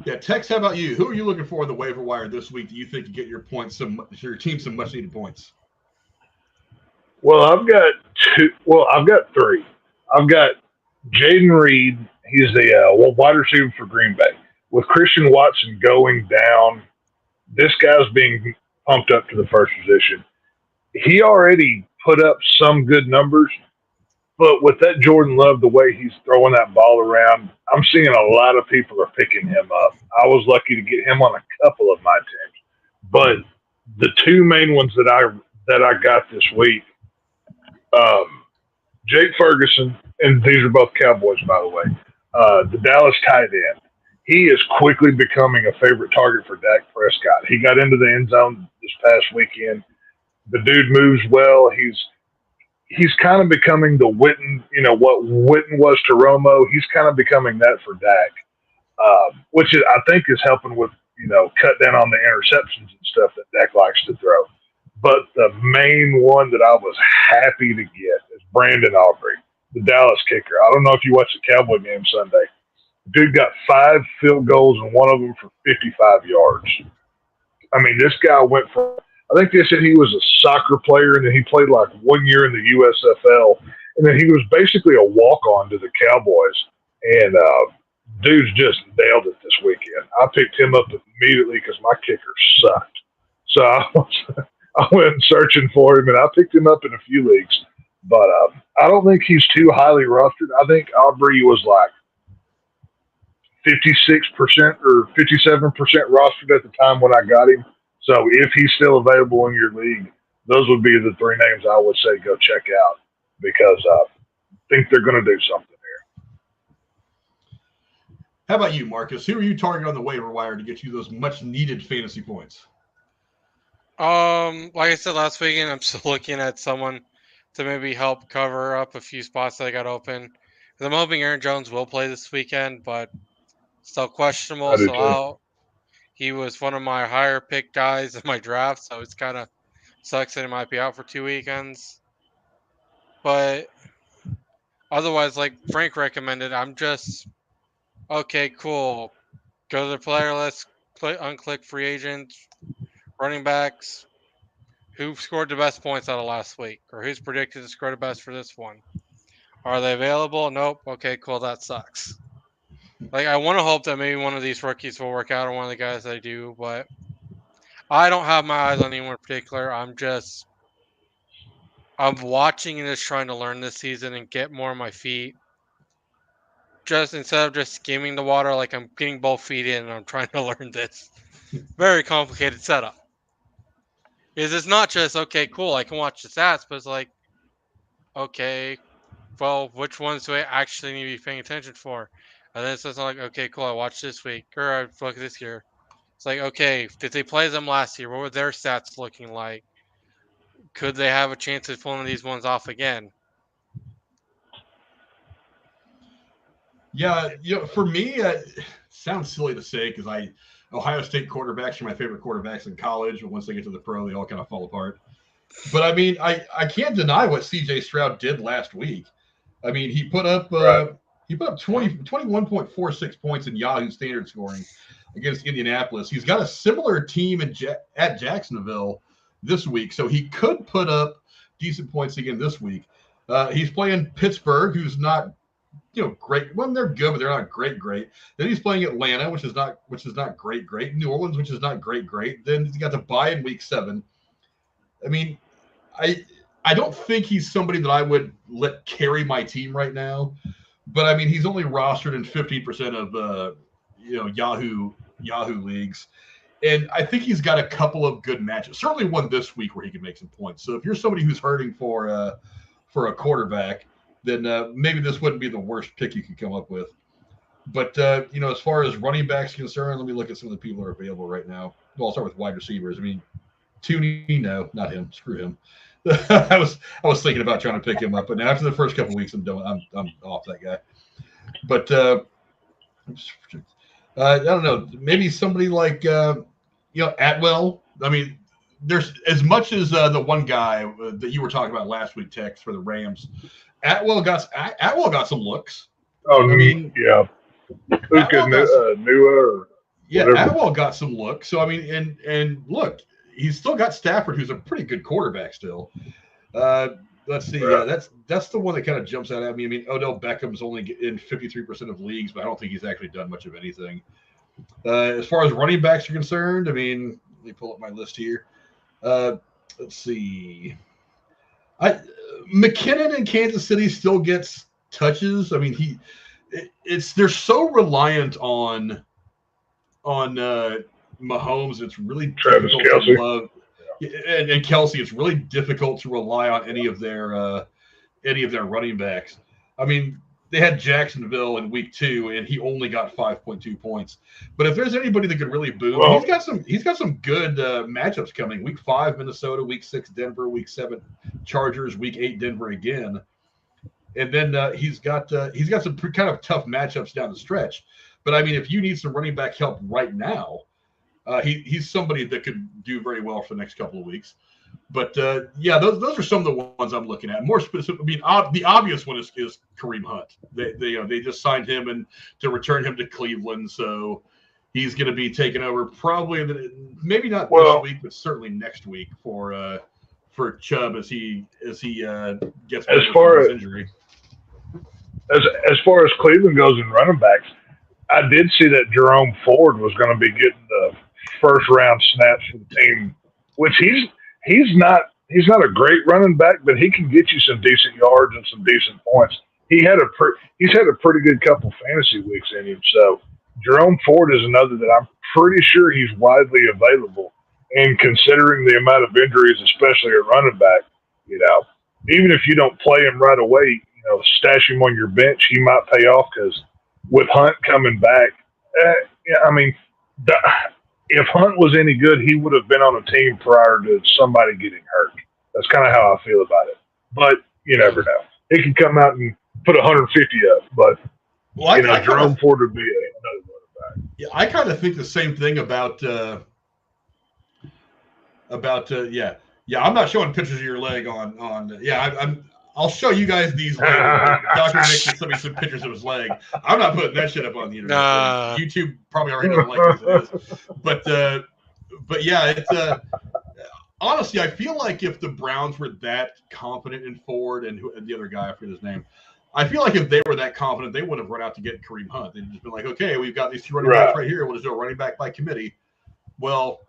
S1: Yeah, Tex, how about you? Who are you looking for in the waiver wire this week? Do you think you get your team some much needed points?
S2: Well, I've got two. Well, I've got three. I've got Jaden Reed. He's the wide receiver for Green Bay. With Christian Watson going down, this guy's being pumped up to the first position. He already put up some good numbers, but with that Jordan Love, the way he's throwing that ball around, I'm seeing a lot of people are picking him up. I was lucky to get him on a couple of my teams, but the two main ones that I got this week. Jake Ferguson, and these are both Cowboys, by the way, the Dallas tight end. He is quickly becoming a favorite target for Dak Prescott. He got into the end zone this past weekend. The dude moves well. He's kind of becoming the Witten, what Witten was to Romo. He's kind of becoming that for Dak, which I think is helping with, cut down on the interceptions and stuff that Dak likes to throw. But the main one that I was happy to get is Brandon Aubrey, the Dallas kicker. I don't know if you watched the Cowboy game Sunday. Dude got 5 field goals and one of them for 55 yards. I mean, this guy went from, I think they said he was a soccer player and then he played like 1 year in the USFL. And then he was basically a walk-on to the Cowboys. And dude's just nailed it this weekend. I picked him up immediately because my kicker sucked. So I went searching for him, and I picked him up in a few leagues. But I don't think he's too highly rostered. I think Aubrey was like 56% or 57% rostered at the time when I got him. So if he's still available in your league, those would be the 3 names I would say go check out because I think they're going to do something here.
S1: How about you, Marcus? Who are you targeting on the waiver wire to get you those much-needed fantasy points?
S3: Like I said last weekend, I'm still looking at someone to maybe help cover up a few spots that I got open. I'm hoping Aaron Jones will play this weekend, but still questionable. So He was one of my higher pick guys in my draft, so it's kind of sucks that he might be out for 2 weekends. But otherwise, like Frank recommended, I'm just okay, cool. Go to the player list, unclick free agents, running backs. Who scored the best points out of last week, or who's predicted to score the best for this one? Are they available? Nope. Okay, cool. That sucks. Like, I want to hope that maybe one of these rookies will work out, or one of the guys I do, but I don't have my eyes on anyone in particular. I'm watching and just trying to learn this season and get more on my feet. Just instead of just skimming the water, like I'm getting both feet in and I'm trying to learn this very complicated setup. Is it's not just okay, cool, I can watch the stats, but it's like, okay, well, which ones do I actually need to be paying attention for? And then it's just like, okay, cool, I watched this week, or I look this year. It's like, okay, did they play them last year? What were their stats looking like? Could they have a chance of pulling these ones off again?
S1: Yeah, for me, it sounds silly to say because Ohio State quarterbacks are my favorite quarterbacks in college, but once they get to the pro, they all kind of fall apart. But I mean, I can't deny what C.J. Stroud did last week. I mean, he put up 21.46 points in Yahoo standard scoring against Indianapolis. He's got a similar team at Jacksonville this week, so he could put up decent points again this week. He's playing Pittsburgh, who's not great. Well, they're good, but they're not great. Then he's playing Atlanta, which is not great. New Orleans, which is not great. Then he's got to bye in week 7. I mean, I don't think he's somebody that I would let carry my team right now. But I mean, he's only rostered in 15% of Yahoo leagues, and I think he's got a couple of good matches. Certainly one this week where he can make some points. So if you're somebody who's hurting for a quarterback, then maybe this wouldn't be the worst pick you could come up with. But, as far as running backs concerned, let me look at some of the people who are available right now. Well, I'll start with wide receivers. I mean, Tooney, no, not him. Screw him. I was thinking about trying to pick him up, but after the first couple of weeks, I'm off that guy. But I don't know. Maybe somebody like Atwell. I mean, there's as much as the one guy that you were talking about last week, Tex, for the Rams. Atwell got some looks.
S2: Oh, I mean, yeah.
S1: Atwell got some looks. So I mean, and look, he's still got Stafford, who's a pretty good quarterback still. Let's see. Right. That's the one that kind of jumps out at me. I mean, Odell Beckham's only in 53% of leagues, but I don't think he's actually done much of anything. As far as running backs are concerned, I mean, let me pull up my list here. Let's see. McKinnon in Kansas City still gets touches. I mean, they're so reliant on Mahomes. It's really
S2: Travis
S1: difficult
S2: Kelce.
S1: to love, and Kelce. It's really difficult to rely on any of their running backs. I mean, they had Jacksonville in week 2, and he only got 5.2 points. But if there's anybody that could really boom, he's got some good matchups coming. Week 5, Minnesota. Week 6, Denver. Week 7, Chargers. Week 8, Denver again. And then he's got some kind of tough matchups down the stretch. But I mean, if you need some running back help right now, he's somebody that could do very well for the next couple of weeks. But those are some of the ones I'm looking at. More specific, I mean, the obvious one is Kareem Hunt. They just signed him and to return him to Cleveland, so he's going to be taking over probably maybe not this week, but certainly next week for Chubb as he gets better from his injury.
S2: As far as Cleveland goes in running backs, I did see that Jerome Ford was going to be getting the first round snaps for the team, which he's not a great running back, but he can get you some decent yards and some decent points. He's had a pretty good couple fantasy weeks in him. So Jerome Ford is another that I'm pretty sure he's widely available. And considering the amount of injuries, especially at running back, even if you don't play him right away, stash him on your bench, he might pay off because with Hunt coming back, I mean, if Hunt was any good, he would have been on a team prior to somebody getting hurt. That's kind of how I feel about it. But you never know. He can come out and put 150 up, but Jerome Ford would be another running back.
S1: Yeah, I kind of think the same thing about I'm not showing pictures of your leg on. I'll show you guys these later. Dr. Nick just sent me some pictures of his leg. I'm not putting that shit up on the internet. YouTube probably already doesn't like it as it is. But yeah, it's honestly, I feel like if the Browns were that confident in Ford and the other guy, I forget his name, I feel like if they were that confident, they wouldn't have run out to get Kareem Hunt. They'd just been like, okay, we've got these two running backs right here. We'll just do a running back by committee. Well,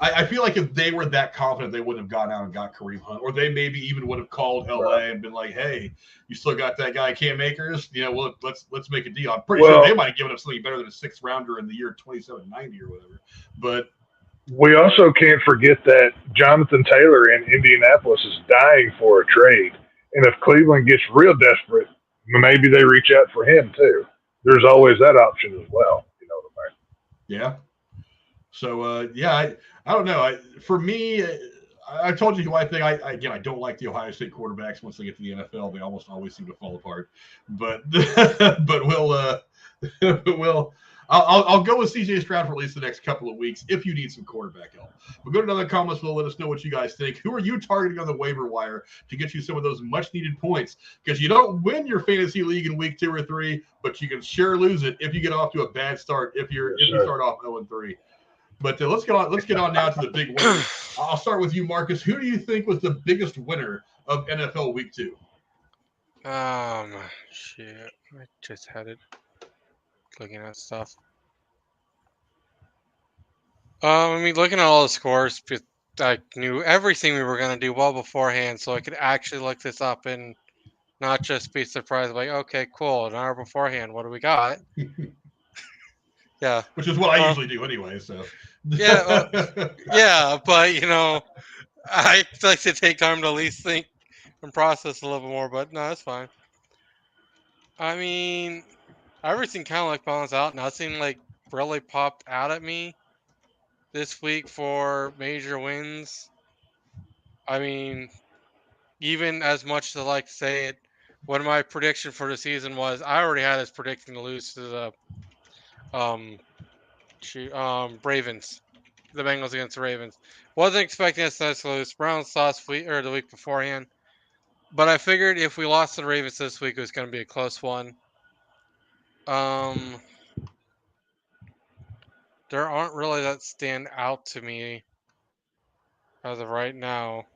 S1: I feel like if they were that confident, they wouldn't have gone out and got Kareem Hunt, or they maybe even would have called LA and been like, "Hey, you still got that guy Cam Akers? Well, let's make a deal." I'm pretty sure they might have given up something better than a 6th rounder in the year 2790 or whatever. But
S2: we also can't forget that Jonathan Taylor in Indianapolis is dying for a trade, and if Cleveland gets real desperate, maybe they reach out for him too. There's always that option as well. You know what I mean?
S1: Yeah. So I don't know. For me, I told you who I think. I don't like the Ohio State quarterbacks. Once they get to the NFL, they almost always seem to fall apart. But I'll go with CJ Stroud for at least the next couple of weeks if you need some quarterback help. But go to another comments below. Let us know what you guys think. Who are you targeting on the waiver wire to get you some of those much needed points? Because you don't win your fantasy league in week 2 or 3, but you can sure lose it if you get off to a bad start. If you start off 0-3. But let's get on now to the big winner. I'll start with you, Marcus. Who do you think was the biggest winner of NFL Week 2?
S3: Shit. I just had it looking at stuff. Looking at all the scores, I knew everything we were going to do well beforehand, so I could actually look this up and not just be surprised, like, okay, cool, an hour beforehand, what do we got? Yeah.
S1: Which is what I usually do anyway, so.
S3: Yeah, but, I like to take time to at least think and process a little bit more, but no, that's fine. Everything kind of balanced out. Nothing really popped out at me this week for major wins. Even as much as I like to say it, what my prediction for the season was, I already had us predicting to lose to the Ravens, the Bengals against the Ravens. Wasn't expecting us to lose. Browns lost the week beforehand, but I figured if we lost to the Ravens this week, it was going to be a close one. There aren't really that stand out to me as of right now,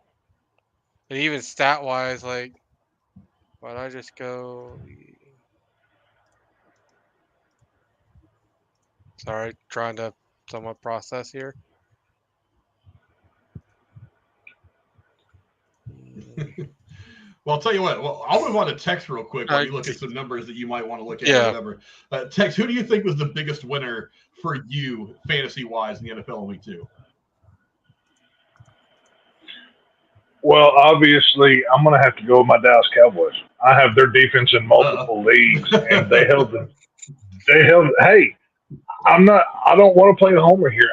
S3: and even stat wise, why'd I just go? Sorry, trying to somewhat process here.
S1: Well, I'll tell you what. Well, I'll move on to Tex real quick while you look at some numbers that you might want to look at. Yeah. Or whatever. Tex, who do you think was the biggest winner for you, fantasy-wise, in the NFL in Week 2?
S2: Well, obviously, I'm going to have to go with my Dallas Cowboys. I have their defense in multiple leagues, and they held them. Hey, I don't want to play the homer here.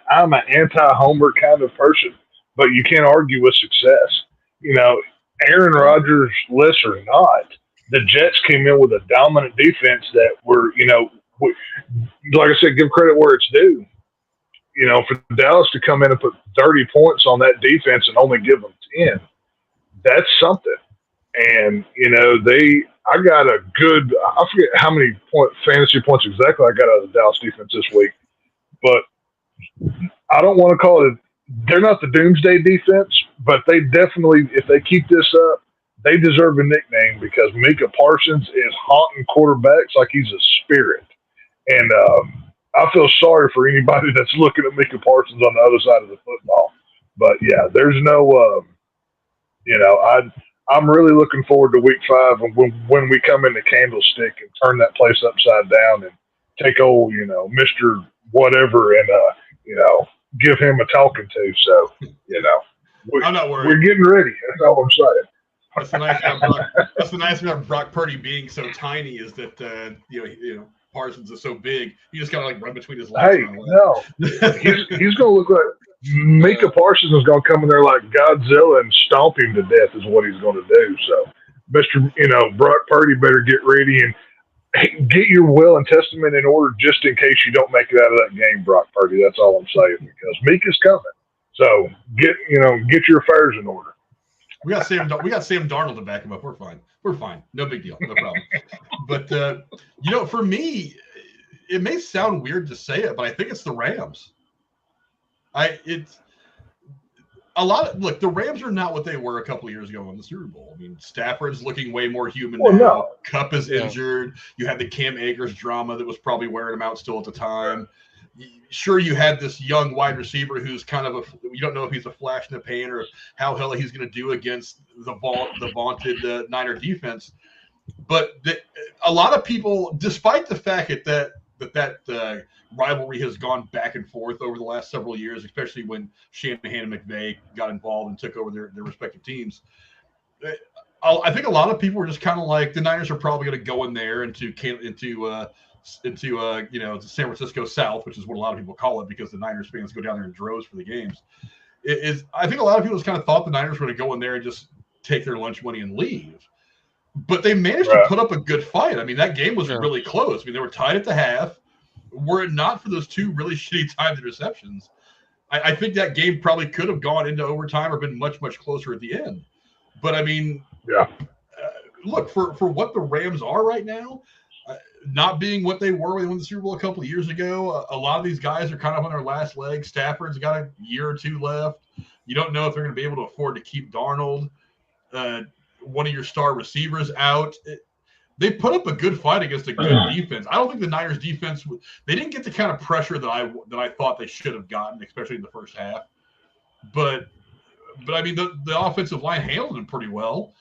S2: I'm an anti-homer kind of person, but you can't argue with success. Aaron Rodgers, less or not, the Jets came in with a dominant defense that were, like I said, give credit where it's due. For Dallas to come in and put 30 points on that defense and only give them 10, that's something. And, I got a good, I forget how many fantasy points exactly I got out of the Dallas defense this week, but I don't want to call it, they're not the doomsday defense, but they definitely, if they keep this up, they deserve a nickname because Micah Parsons is haunting quarterbacks like he's a spirit. And I feel sorry for anybody that's looking at Micah Parsons on the other side of the football. But, yeah, there's no, I'm really looking forward to Week 5 and when we come into Candlestick and turn that place upside down and take old, Mr. Whatever and, give him a talking to. So,
S1: I'm not worried.
S2: We're getting ready. That's all I'm saying.
S1: That's the nice thing about Brock Purdy being so tiny is that, Parsons is so big. You just kind of run between his legs.
S2: Hey, no. He's going to look like Micah Parsons is going to come in there like Godzilla and stomp him to death is what he's going to do. So, Mr. Brock Purdy better get ready. And get your will and testament in order just in case you don't make it out of that game, Brock Purdy. That's all I'm saying, because Meek is coming. So get your affairs in order.
S1: We got Sam Darnold to back him up. We're fine. No big deal. No problem. But for me, it may sound weird to say it, but I think it's the Rams. Look, the Rams are not what they were a couple of years ago in the Super Bowl. I mean, Stafford's looking way more human now. No. Kupp is injured. You had the Cam Akers drama that was probably wearing him out still at the time. Sure, you had this young wide receiver who's kind of you don't know if he's a flash in the pan or how hell he's going to do against the vaunted Niner defense. But a lot of people, despite the fact that rivalry has gone back and forth over the last several years, especially when Shanahan and McVay got involved and took over their respective teams. I think a lot of people were just kind of like, the Niners are probably going to go in there into the San Francisco South, which is what a lot of people call it because the Niners fans go down there in droves for the games. I think a lot of people just kind of thought the Niners were going to go in there and just take their lunch money and leave. But they managed to put up a good fight. I mean, that game was really close. I mean, they were tied at the half. Were it not for those two really shitty timed interceptions, I think that game probably could have gone into overtime or been much, much closer at the end. But, I mean, look, for what the Rams are right now, not being what they were when they won the Super Bowl a couple of years ago, a lot of these guys are kind of on their last leg. Stafford's got a year or two left. You don't know if they're going to be able to afford to keep Darnold. One of your star receivers out. They put up a good fight against a good defense. I don't think the Niners defense, they didn't get the kind of pressure that I thought they should have gotten, especially in the first half. But I mean, the offensive line handled them pretty well.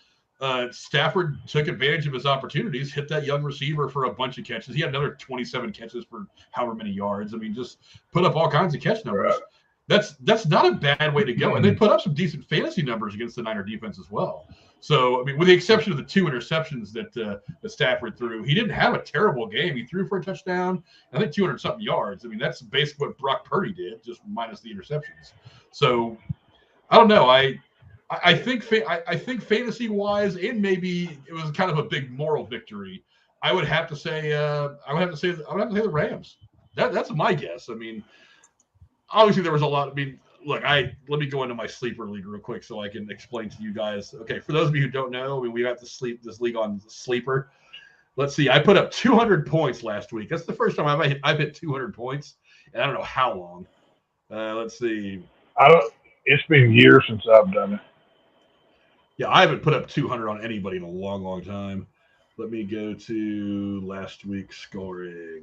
S1: Stafford took advantage of his opportunities, hit that young receiver for a bunch of catches. He had another 27 catches for however many yards. I mean, just put up all kinds of catch numbers. That's not a bad way to go. And they put up some decent fantasy numbers against the Niner defense as well. So, I mean, with the exception of the two interceptions that Stafford threw, he didn't have a terrible game. He threw for a touchdown, I think 200-something yards. I mean, that's basically what Brock Purdy did, just minus the interceptions. So, I don't know. I think fantasy-wise, and maybe it was kind of a big moral victory. I would have to say the Rams. That's my guess. I mean, obviously there was a lot. I mean, look, let me go into my sleeper league real quick so I can explain to you guys. Okay, for those of you who don't know, I mean, we got this league on sleeper. Let's see. I put up 200 points last week. That's the first time I've hit 200 points, and I don't know how long. Let's see.
S2: It's been years since I've done it.
S1: Yeah, I haven't put up 200 on anybody in a long, long time. Let me go to last week's scoring.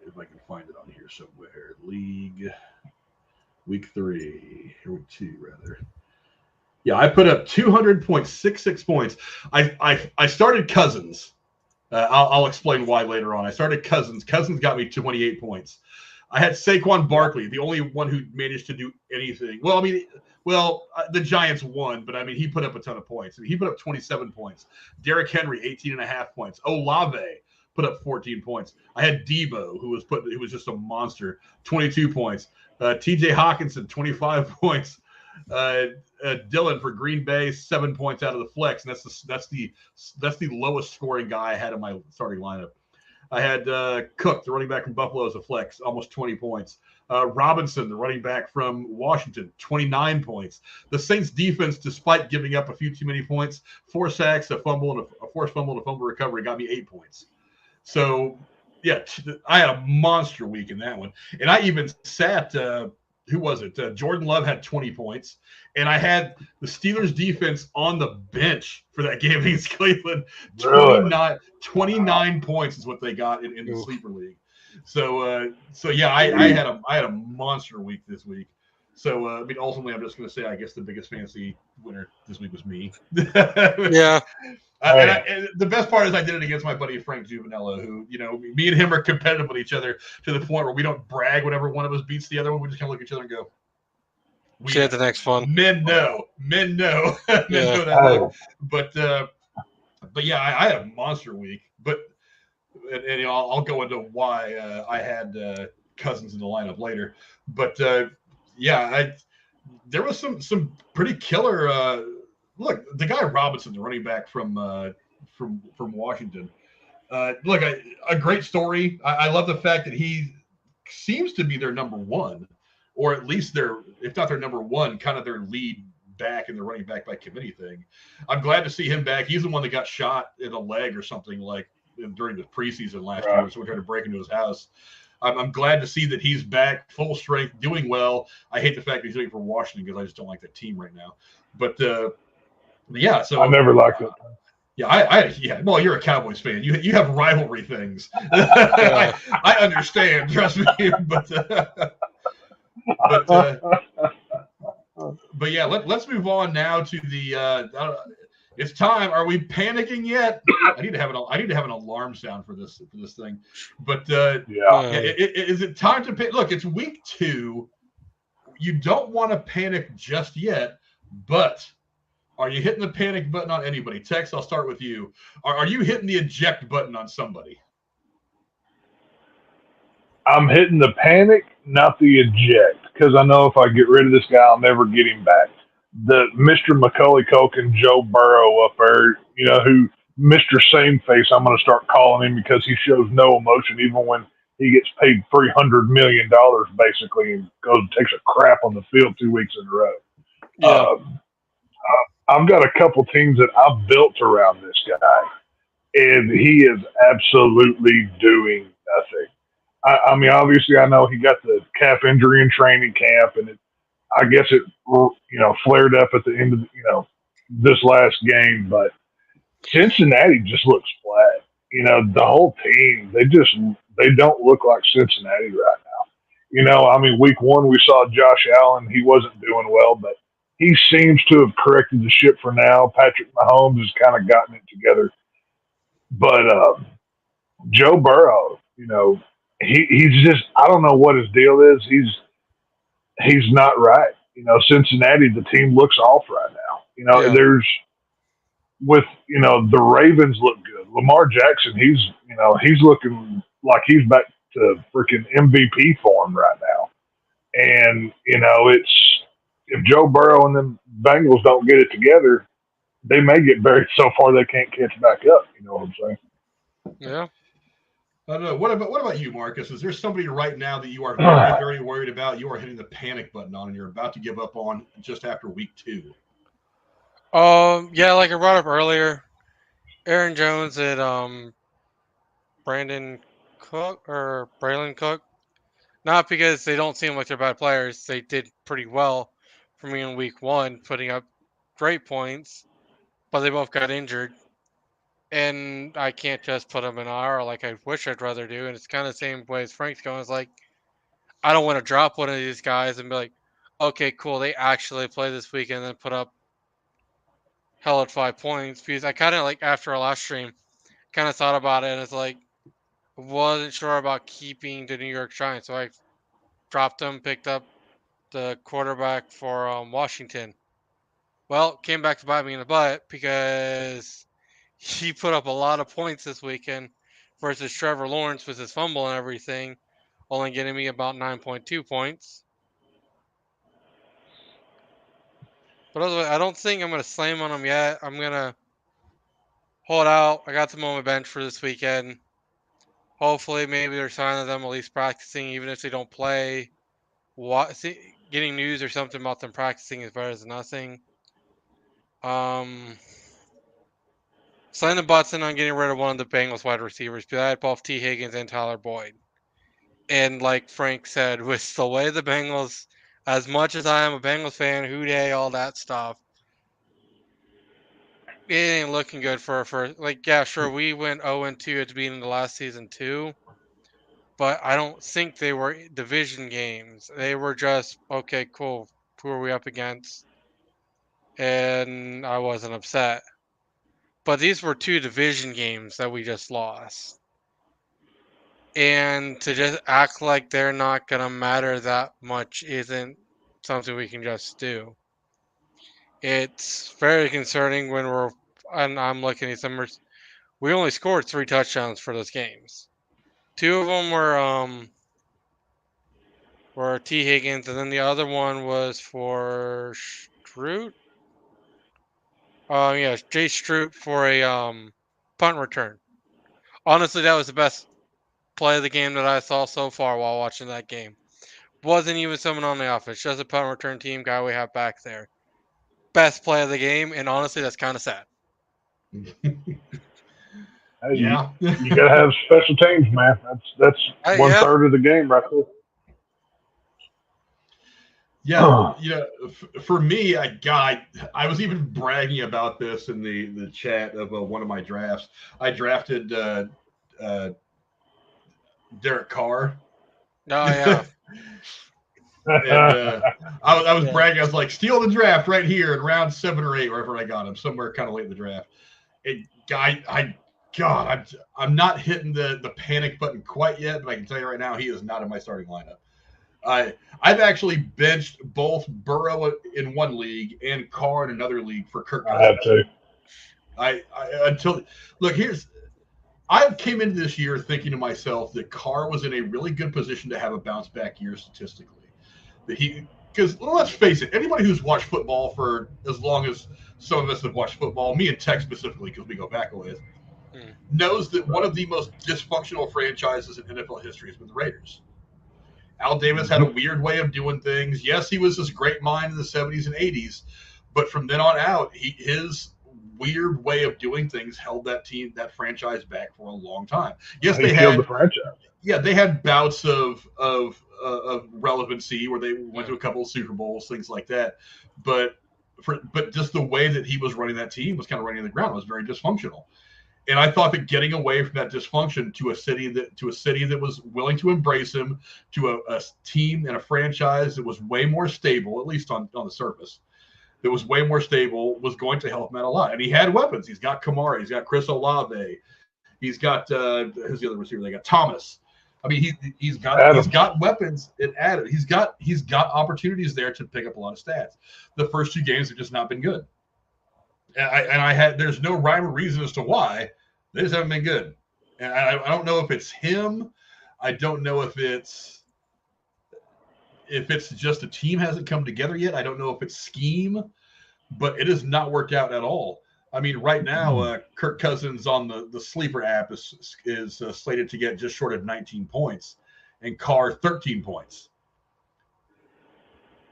S1: If I can find it on here somewhere. League, week 3, or week 2, rather. Yeah, I put up 200.66 points. I started Cousins. I'll explain why later on. I started Cousins. Cousins got me 28 points. I had Saquon Barkley, the only one who managed to do anything. Well, I mean, the Giants won, but I mean, he put up a ton of points. I mean, he put up 27 points. Derrick Henry, 18.5 points. Olave put up 14 points. I had Debo, who was just a monster, 22 points. TJ Hawkinson, 25 points. Dylan for Green Bay, 7 points out of the flex, and that's the lowest scoring guy I had in my starting lineup. I had Cook, the running back from Buffalo, as a flex, almost 20 points. Robinson, the running back from Washington, 29 points. The Saints defense, despite giving up a few too many points, 4 sacks, a fumble, and a forced fumble and a fumble recovery, got me 8 points. So, yeah, I had a monster week in that one. And I even sat, who was it? Jordan Love had 20 points. And I had the Steelers defense on the bench for that game against Cleveland. 29 points is what they got in the sleeper league. So yeah, I had a monster week this week. So, I mean, ultimately, I'm just going to say, I guess the biggest fantasy winner this week was me.
S3: Yeah.
S1: And the best part is I did it against my buddy Frank Juvenello, who, you know, me and him are competitive with each other to the point where we don't brag whenever one of us beats the other one. We just kind of look at each other and go,
S3: "We had the next one."
S1: Men know. Men know that. But yeah, I had a monster week. But and I'll go into why I had Cousins in the lineup later. But yeah, there was some pretty killer. Look, the guy Robinson, the running back from Washington, Look, a great story. I love the fact that he seems to be their number one, or at least their, if not their number one, kind of their lead back in the running back by committee thing. I'm glad to see him back. He's the one that got shot in a leg or something like during the preseason last year. So we tried to break into his house. I'm glad to see that he's back, full strength, doing well. I hate the fact that he's doing it for Washington because I just don't like that team right now. But yeah, so
S2: I never liked it.
S1: Yeah. Well, you're a Cowboys fan. You have rivalry things. I understand. Trust me. But yeah, let's move on now to the. It's time. Are we panicking yet? I need to have an alarm sound for this thing. But is it time to panic? Look, it's week 2. You don't want to panic just yet, but are you hitting the panic button on anybody? Tex, I'll start with you. Are you hitting the eject button on somebody?
S2: I'm hitting the panic, not the eject, because I know if I get rid of this guy, I'll never get him back. The Mr. Macaulay Culkin, Joe Burrow up there, who Mr. Same Face, I'm going to start calling him because he shows no emotion, even when he gets paid $300 million basically and goes and takes a crap on the field 2 weeks in a row.
S3: Yeah.
S2: I've got a couple teams that I've built around this guy, and he is absolutely doing nothing. I mean, obviously, I know he got the calf injury in training camp, and I guess it flared up at the end of this last game. But Cincinnati just looks flat. The whole team they don't look like Cincinnati right now. I mean, week 1 we saw Josh Allen. He wasn't doing well, but he seems to have corrected the ship for now. Patrick Mahomes has kind of gotten it together, but Joe Burrow, he's just, I don't know what his deal is. He's not right. Cincinnati, the team looks off right now. There's with the Ravens look good. Lamar Jackson, he's looking like he's back to freaking MVP form right now. And it's, if Joe Burrow and the Bengals don't get it together, they may get buried so far they can't catch back up. You know what I'm saying?
S3: Yeah.
S1: I don't know. What about you, Marcus? Is there somebody right now that you are very, very worried about? You are hitting the panic button on, and you're about to give up on just after week 2.
S3: Yeah, like I brought up earlier, Aaron Jones and Braylon Cook. Not because they don't seem like they're bad players. They did pretty well for me in week 1, putting up great points, but they both got injured. And I can't just put them in IR like I wish I'd rather do. And it's kind of the same way as Frank's going. It's like, I don't want to drop one of these guys and be like, okay, cool, they actually play this weekend and then put up hell at 5 points. Because I kind of, like, after our last stream, kind of thought about it, and it's like, wasn't sure about keeping the New York Giants. So I dropped them, picked up the quarterback for Washington. Well, came back to bite me in the butt because he put up a lot of points this weekend versus Trevor Lawrence with his fumble and everything, only getting me about 9.2 points. But otherwise, I don't think I'm going to slam on him yet. I'm going to hold out. I got them on my bench for this weekend. Hopefully, maybe they're signing them at least practicing, even if they don't play. Getting news or something about them practicing is better than nothing. Slam the button on getting rid of one of the Bengals wide receivers, because I had both T. Higgins and Tyler Boyd. And like Frank said, with the way the Bengals, as much as I am a Bengals fan, Hoo Day, all that stuff, it ain't looking good for like, yeah, sure, we went 0-2 at the beginning of the last season too, but I don't think they were division games. They were just, okay, cool, who are we up against? And I wasn't upset. But these were 2 division games that we just lost. And to just act like they're not going to matter that much isn't something we can just do. It's very concerning when I'm looking at these numbers. We only scored 3 touchdowns for those games. 2 of them were T. Higgins, and then the other one was for Stroot. Yeah, Jay Stroot for a punt return. Honestly, that was the best play of the game that I saw so far while watching that game. Wasn't even someone on the offense, just a punt return team guy we have back there. Best play of the game, and honestly, that's kind of sad.
S2: Hey,
S1: Yeah.
S2: you got to have special teams, man. That's
S3: Yeah.
S2: 1/3 of the game right there.
S1: Yeah, for me, I was even bragging about this in the chat of one of my drafts. I drafted Derek Carr.
S3: Oh yeah.
S1: And I was bragging. I was like, steal the draft right here in round 7 or 8, wherever I got him, somewhere kind of late in the draft. I'm not hitting the panic button quite yet, but I can tell you right now, he is not in my starting lineup. I've actually benched both Burrow in one league and Carr in another league for Kirk Cousins.
S2: I have to.
S1: I came into this year thinking to myself that Carr was in a really good position to have a bounce back year statistically. Because let's face it, anybody who's watched football for as long as some of us have watched football, me and Tex specifically, because we go back a ways, knows that one of the most dysfunctional franchises in NFL history has been the Raiders. Al Davis had a weird way of doing things. Yes, he was this great mind in the 70s and 80s, but from then on out, his weird way of doing things held that franchise back for a long time. Yes, they
S2: killed the franchise.
S1: Yeah, they had bouts of relevancy where they went to a couple of Super Bowls, things like that. But just the way that he was running that team was kind of running on the ground. It was very dysfunctional. And I thought that getting away from that dysfunction to a city that was willing to embrace him, to a team and a franchise that was way more stable, at least on the surface, that was way more stable, was going to help him out a lot. And he had weapons. He's got Kamara. He's got Chris Olave. He's got who's the other receiver? They got Thomas. I mean, he's got weapons and added. He's got opportunities there to pick up a lot of stats. The first 2 games have just not been good. There's no rhyme or reason as to why they just haven't been good. And I don't know if it's him. I don't know if it's just the team hasn't come together yet. I don't know if it's scheme, but it has not worked out at all. I mean, right now, Kirk Cousins on the Sleeper app is slated to get just short of 19 points, and Carr 13 points.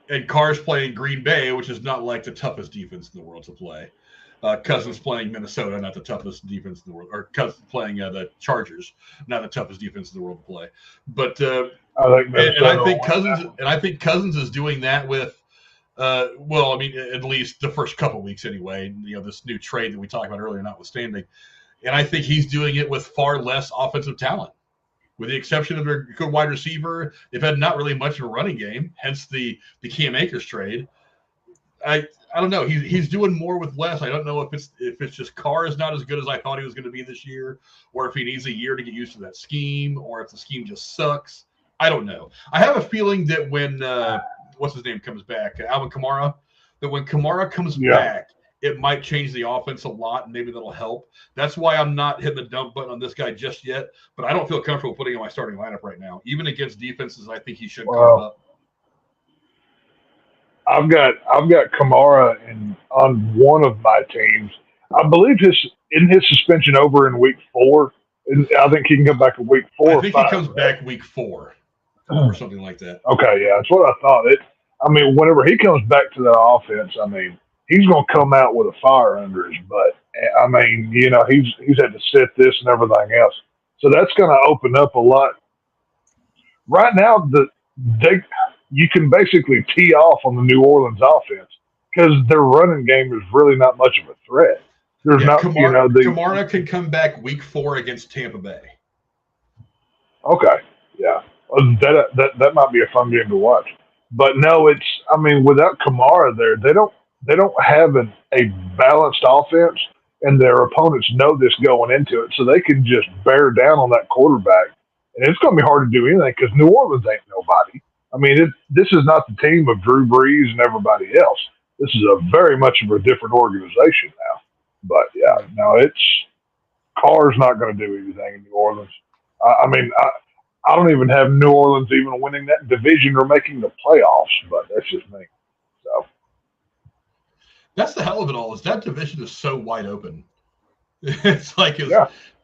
S1: And Carr's playing Green Bay, which is not like the toughest defense in the world to play. Cousins playing Minnesota, not the toughest defense in the world, or Cousins playing the Chargers, not the toughest defense in the world to play. But I think Cousins is doing that with, at least the first couple of weeks anyway. This new trade that we talked about earlier, notwithstanding, and I think he's doing it with far less offensive talent, with the exception of their good wide receiver. They've had not really much of a running game, hence the Cam Akers trade. I don't know. He's doing more with less. I don't know if it's just Carr is not as good as I thought he was going to be this year, or if he needs a year to get used to that scheme, or if the scheme just sucks. I don't know. I have a feeling that when what's his name comes back, Alvin Kamara, that when Kamara comes back, it might change the offense a lot, and maybe that'll help. That's why I'm not hitting the dump button on this guy just yet. But I don't feel comfortable putting him in my starting lineup right now, even against defenses. I think he should come up.
S2: I've got Kamara on one of my teams. I believe his suspension over in week 4. I think he can come back in week 4.
S1: I think he comes back week 4 or something like that.
S2: Okay, yeah, that's what I thought. Whenever he comes back to that offense, he's going to come out with a fire under his butt. He's had to sit this and everything else. So that's going to open up a lot. Right now, you can basically tee off on the New Orleans offense because their running game is really not much of a threat.
S1: Kamara can come back week 4 against Tampa Bay.
S2: Okay, yeah, that might be a fun game to watch. But no, without Kamara there, they don't have a balanced offense, and their opponents know this going into it, so they can just bear down on that quarterback, and it's going to be hard to do anything because New Orleans ain't nobody. This is not the team of Drew Brees and everybody else. This is a very much of a different organization now. But yeah, no, Carr's not going to do anything in New Orleans. I don't even have New Orleans even winning that division or making the playoffs, but that's just me. So
S1: that's the hell of it all. Is that division is so wide open. It's like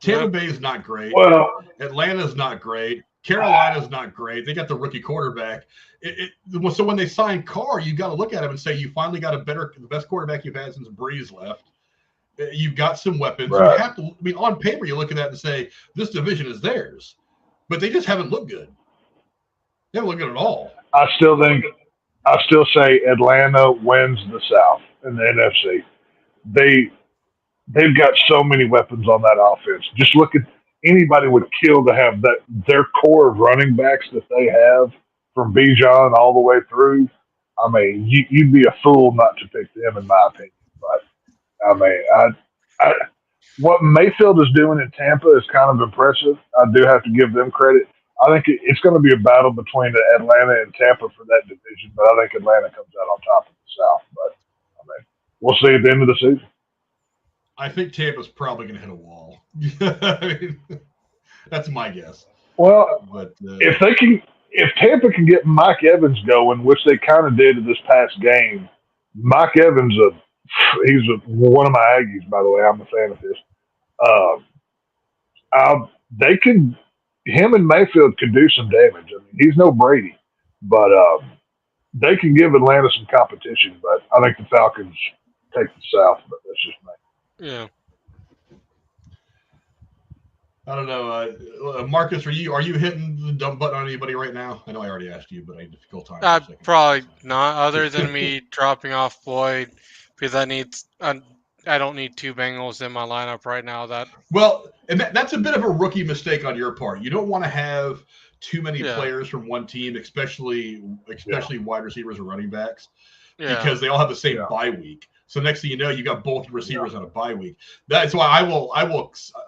S1: Tampa Bay is not great.
S2: Well,
S1: Atlanta's not great. Carolina's not great. They got the rookie quarterback. So when they sign Carr, you got to look at him and say you finally got the best quarterback you've had since Breeze left. You've got some weapons.
S2: Right.
S1: You have to. I mean, on paper, you look at that and say this division is theirs, but they just haven't looked good. They haven't looked good at all.
S2: I still say Atlanta wins the South in the NFC. They've got so many weapons on that offense. Just look at anybody would kill to have their core of running backs that they have from Bijan all the way through. I mean, you'd be a fool not to pick them, in my opinion. But I mean, what Mayfield is doing in Tampa is kind of impressive. I do have to give them credit. I think it's going to be a battle between Atlanta and Tampa for that division, but I think Atlanta comes out on top of the South. But I mean, we'll see at the end of the season.
S1: I think Tampa's probably going to hit a wall. I mean, that's my guess.
S2: Well, but if Tampa can get Mike Evans going, which they kind of did in this past game, Mike Evans, he's one of my Aggies, by the way. I'm a fan of his. Him and Mayfield could do some damage. I mean, he's no Brady, but they can give Atlanta some competition. But I think the Falcons take the South, but that's just me.
S3: Yeah.
S1: I don't know. Marcus, are you hitting the dumb button on anybody right now? I know I already asked you, but I had a difficult time.
S3: Probably not, other than me dropping off Boyd, because I don't need two Bengals in my lineup right now.
S1: And that's a bit of a rookie mistake on your part. You don't want to have too many players from one team, especially wide receivers or running backs, because they all have the same bye week. So next thing you know, you got both receivers on a bye week. That's why I will.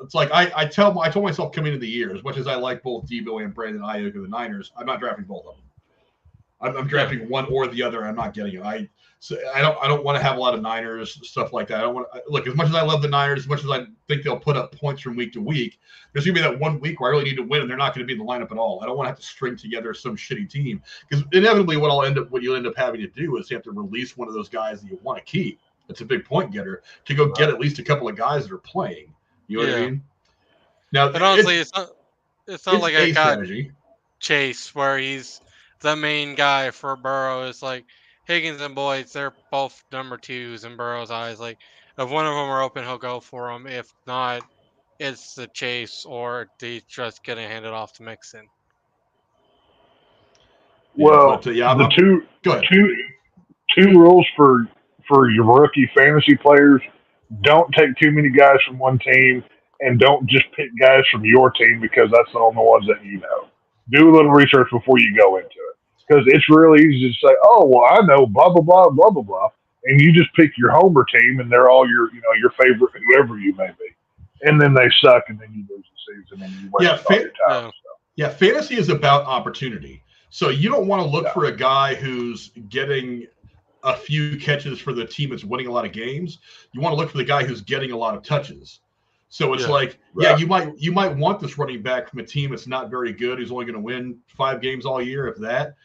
S1: It's like I told myself coming into the year, as much as I like both Debo and Brandon Ayuk of the Niners, I'm not drafting both of them. I'm drafting one or the other. I'm not getting it. I don't want to have a lot of Niners stuff like that. I don't want look, as much as I love the Niners, as much as I think they'll put up points from week to week, there's gonna be that 1 week where I really need to win and they're not going to be in the lineup at all. I don't want to have to string together some shitty team, because inevitably what you'll end up having to do is you have to release one of those guys that you want to keep. It's a big point getter to go get at least a couple of guys that are playing. You know what I mean? Now,
S3: but honestly, it's not like I got
S1: strategy.
S3: Chase where he's the main guy for Burrow. It's like Higgins and Boyd, they're both number twos in Burrow's eyes. Like, if one of them are open, he'll go for them. If not, it's the Chase, or he's just going to hand it off to Mixon.
S2: Well, the two rules for your rookie fantasy players: don't take too many guys from one team, and don't just pick guys from your team because that's the only ones that you know. Do a little research before you go into it, because it's really easy to say, "Oh, well, I know blah blah blah blah blah blah," and you just pick your homer team, and they're all your favorite, whoever you may be, and then they suck, and then you lose the season, and you waste all your time.
S1: Yeah, fantasy is about opportunity. So you don't want to look for a guy who's getting a few catches for the team that's winning a lot of games. You want to look for the guy who's getting a lot of touches. So it's you might want this running back from a team that's not very good, who's only going to win 5 games all year, if that.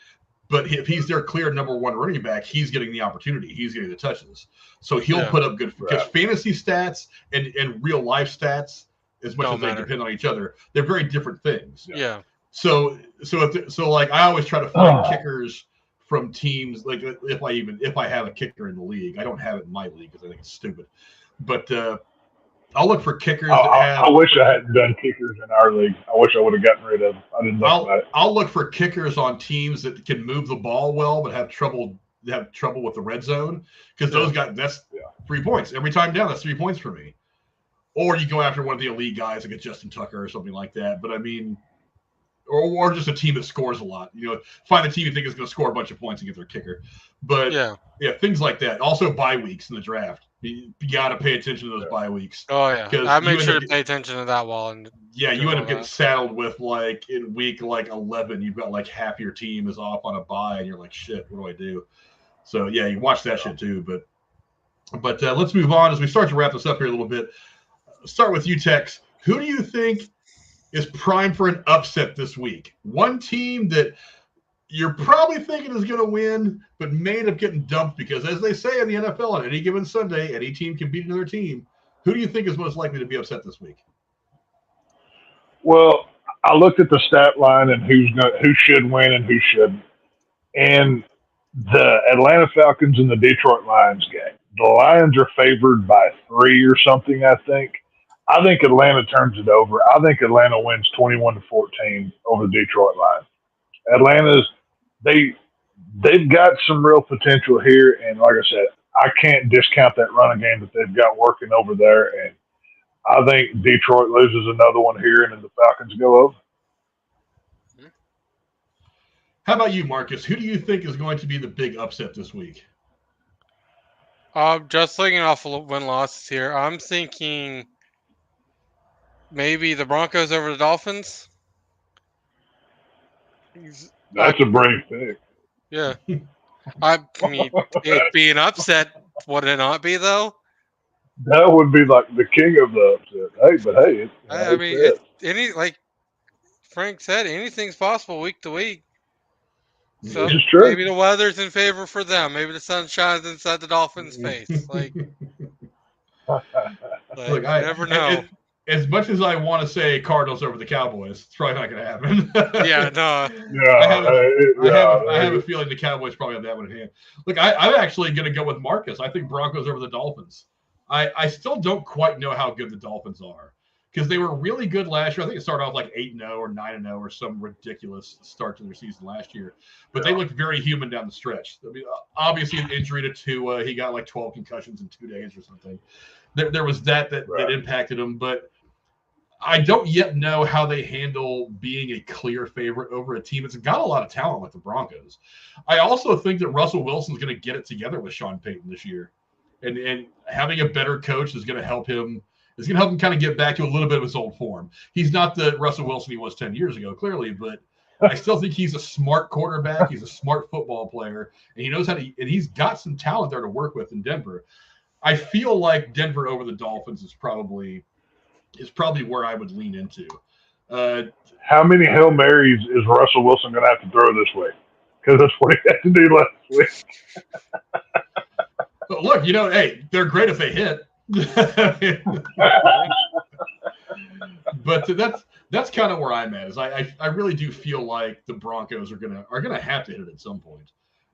S1: But if he's their clear number one running back, he's getting the opportunity. He's getting the touches. So he'll put up good because fantasy stats and real life stats, as much as they depend on each other, they're very different things.
S3: Yeah.
S1: So like I always try to find kickers from teams, like if I have a kicker in the league. I don't have it in my league because I think it's stupid. But I'll look for kickers
S2: I wish I hadn't done kickers in our league. I wish I would have gotten rid of them. I didn't know about it.
S1: I'll look for kickers on teams that can move the ball well but have trouble with the red zone, because those guys, that's 3 points. Every time down, that's 3 points for me. Or you go after one of the elite guys like a Justin Tucker or something like that. But I mean, or just a team that scores a lot. Find a team you think is going to score a bunch of points and get their kicker. But things like that. Also, bye weeks in the draft. You got to pay attention to those bye weeks.
S3: Oh yeah, I make sure to pay attention to that wall.
S1: You end up getting saddled with, like, in week 11, you've got like half your team is off on a bye, and you're like, shit, what do I do? So you watch that shit too. But let's move on as we start to wrap this up here a little bit. Start with you, Tex. Who do you think is primed for an upset this week? One team that you're probably thinking is going to win, but may end up getting dumped because, as they say in the NFL, on any given Sunday, any team can beat another team. Who do you think is most likely to be upset this week?
S2: Well, I looked at the stat line and who should win and who shouldn't. And the Atlanta Falcons and the Detroit Lions game. The Lions are favored by 3 or something, I think. I think Atlanta turns it over. I think Atlanta wins 21-14 over the Detroit Lions. Atlanta's they've got some real potential here, and like I said, I can't discount that running game that they've got working over there. And I think Detroit loses another one here, and then the Falcons go over.
S1: How about you, Marcus? Who do you think is going to be the big upset this week?
S3: Just looking off win-losses here, I'm thinking maybe the Broncos over the Dolphins.
S2: That's a brave pick.
S3: Yeah. I mean, it'd be an upset, would it not be, though?
S2: That would be like the king of the upset.
S3: I mean, like Frank said, anything's possible week to week. So maybe the weather's in favor for them. Maybe the sun shines inside the Dolphins' face. Like
S1: Look,
S3: I never know.
S1: As much as I want to say Cardinals over the Cowboys, it's probably not going to happen.
S3: Yeah, no.
S1: I have a feeling the Cowboys probably have that one in hand. Look, I'm actually going to go with Marcus. I think Broncos over the Dolphins. I still don't quite know how good the Dolphins are because they were really good last year. I think it started off like 8-0 or 9-0 or some ridiculous start to their season last year. But they looked very human down the stretch. I mean, obviously, an injury to Tua. He got like 12 concussions in 2 days or something. There was that impacted him. But I don't yet know how they handle being a clear favorite over a team that's got a lot of talent like the Broncos. I also think that Russell Wilson's going to get it together with Sean Payton this year. And having a better coach is going to help him. It's going to help him kind of get back to a little bit of his old form. He's not the Russell Wilson he was 10 years ago, clearly, but I still think he's a smart quarterback. He's a smart football player, and he knows how to. And he's got some talent there to work with in Denver. I feel like Denver over the Dolphins is probably where I would lean into.
S2: How many Hail Marys is Russell Wilson going to have to throw this week? Because that's what he had to do last week.
S1: But look, hey, they're great if they hit. But that's kind of where I'm at. Is I really do feel like the Broncos are gonna have to hit it at some point.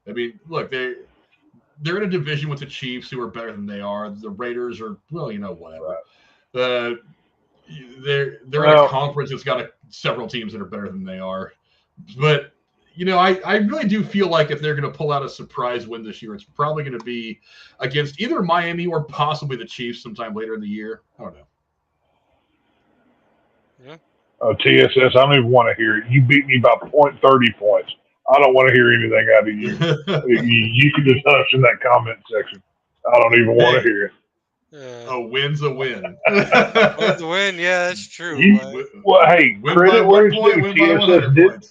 S1: I mean, look, they're in a division with the Chiefs who are better than they are. The Raiders are whatever. Right. They're in a conference that's got several teams that are better than they are. But I really do feel like if they're going to pull out a surprise win this year, it's probably going to be against either Miami or possibly the Chiefs sometime later in the year. I don't know.
S2: Yeah. TSS, I don't even want to hear it. You beat me by 30 points. I don't want to hear anything out of you. You can just hush in that comment section. I don't even want to hear it.
S1: A win's a win.
S3: Win's a win. Yeah, that's true.
S2: Hey, credit where it's due. TSS did.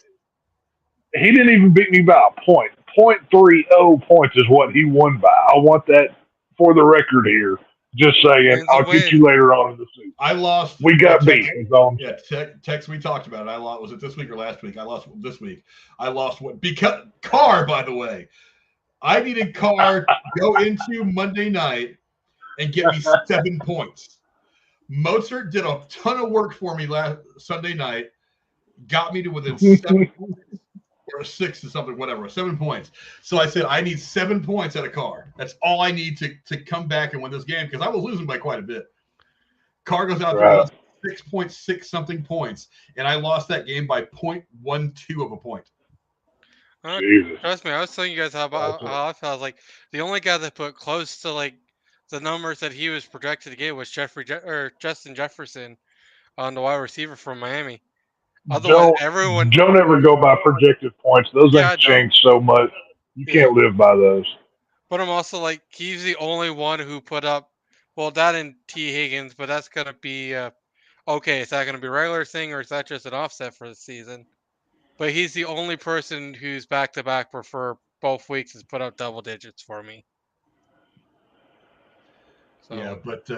S2: He didn't even beat me by a point. 0.30 points is what he won by. I want that for the record here. Just saying. I'll get you later on in the season.
S1: I lost.
S2: We got beat.
S1: Tex, we talked about it. I lost. Was it this week or last week? I lost this week. I lost what? Because Carr, by the way. I needed Carr to go into Monday night and get me 7 points. Mozart did a ton of work for me last Sunday night. Got me to within 7 points. Or 6 or something, whatever, 7 points. So I said, I need 7 points at a Carr. That's all I need to come back and win this game because I was losing by quite a bit. Carr goes out there with 6.6 something points, and I lost that game by 0.12 of a point.
S3: Trust me, I was telling you guys how I felt. Like the only guy that put close to like the numbers that he was projected to get was Justin Jefferson on the wide receiver from Miami. Otherwise,
S2: don't ever go by projected points. Those things change so much. You can't live by those.
S3: But I'm also like, he's the only one who put up, that and T. Higgins, but that's going to be, okay, is that going to be a regular thing or is that just an offset for the season? But he's the only person who's back-to-back for both weeks has put up double digits for me.
S1: So. Yeah, but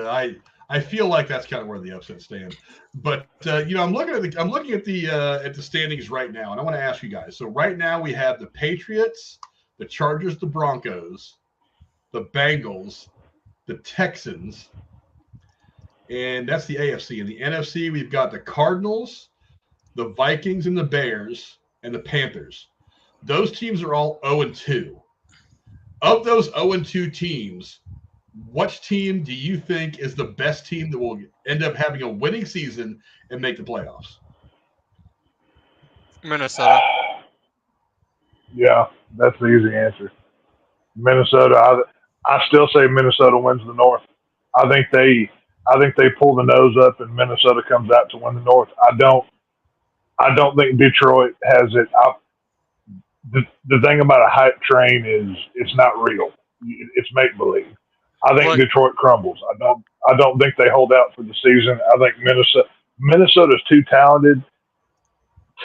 S1: I feel like that's kind of where the upset stand. But I'm looking at the standings right now, and I want to ask you guys. So right now we have the Patriots, the Chargers, the Broncos, the Bengals, the Texans, And that's the AFC. In the NFC, we've got the Cardinals, the Vikings, and the Bears, and the Panthers. Those teams are all 0-2. Of those 0-2 teams, which team do you think is the best team that will end up having a winning season and make the playoffs?
S3: Minnesota.
S2: Yeah, that's the easy answer. Minnesota. I still say Minnesota wins the North. I think they pull the nose up and Minnesota comes out to win the North. I don't think Detroit has it. The thing about a hype train is it's not real. It's make believe. I think Detroit crumbles. I don't think they hold out for the season. I think Minnesota's too talented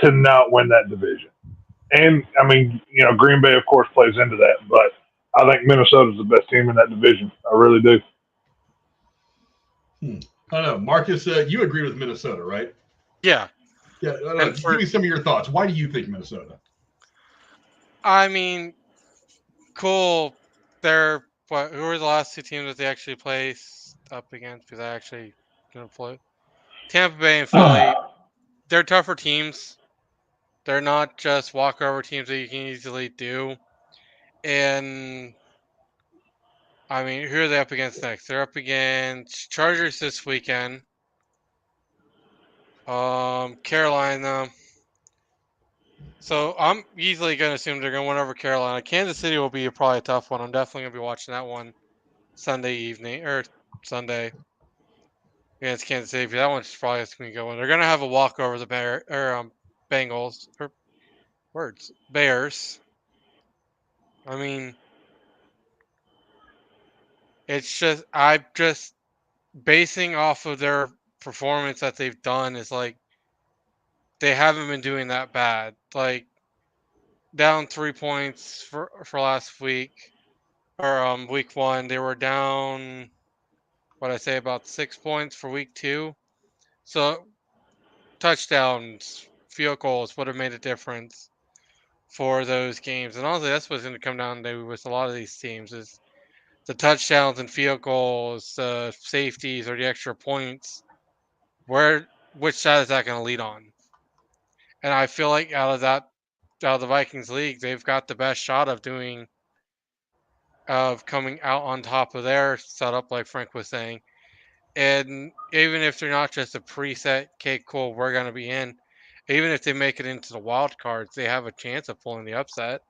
S2: to not win that division. And I mean, Green Bay of course plays into that, but I think Minnesota's the best team in that division. I really do.
S1: I don't know, Marcus. You agree with Minnesota, right?
S3: Yeah.
S1: Yeah. Give me some of your thoughts. Why do you think Minnesota?
S3: I mean, cool. Who are the last two teams that they actually placed up against? Because I actually didn't play. Tampa Bay and Philly. They're tougher teams. They're not just walkover teams that you can easily do. And I mean, who are they up against next? They're up against Chargers this weekend. Carolina. So I'm easily going to assume they're going to win over Carolina. Kansas City will be probably a tough one. I'm definitely going to be watching that one Sunday evening or Sunday against Kansas City. That one's probably going to go in. They're going to have a walk over the Bengals or Bears. I mean, it's just I'm just basing off of their performance that they've done is like they haven't been doing that bad. Like down 3 points for last week or week 1. They were down about 6 points for week 2. So touchdowns, field goals would have made a difference for those games. And honestly, that's what's going to come down to with a lot of these teams is the touchdowns and field goals, the safeties, or the extra points. Which side is that going to lead on? And I feel like out of the Vikings league, they've got the best shot of coming out on top of their setup, like Frank was saying. And even if they're not just a preset, okay, cool, we're going to be in. Even if they make it into the wild cards, they have a chance of pulling the upset.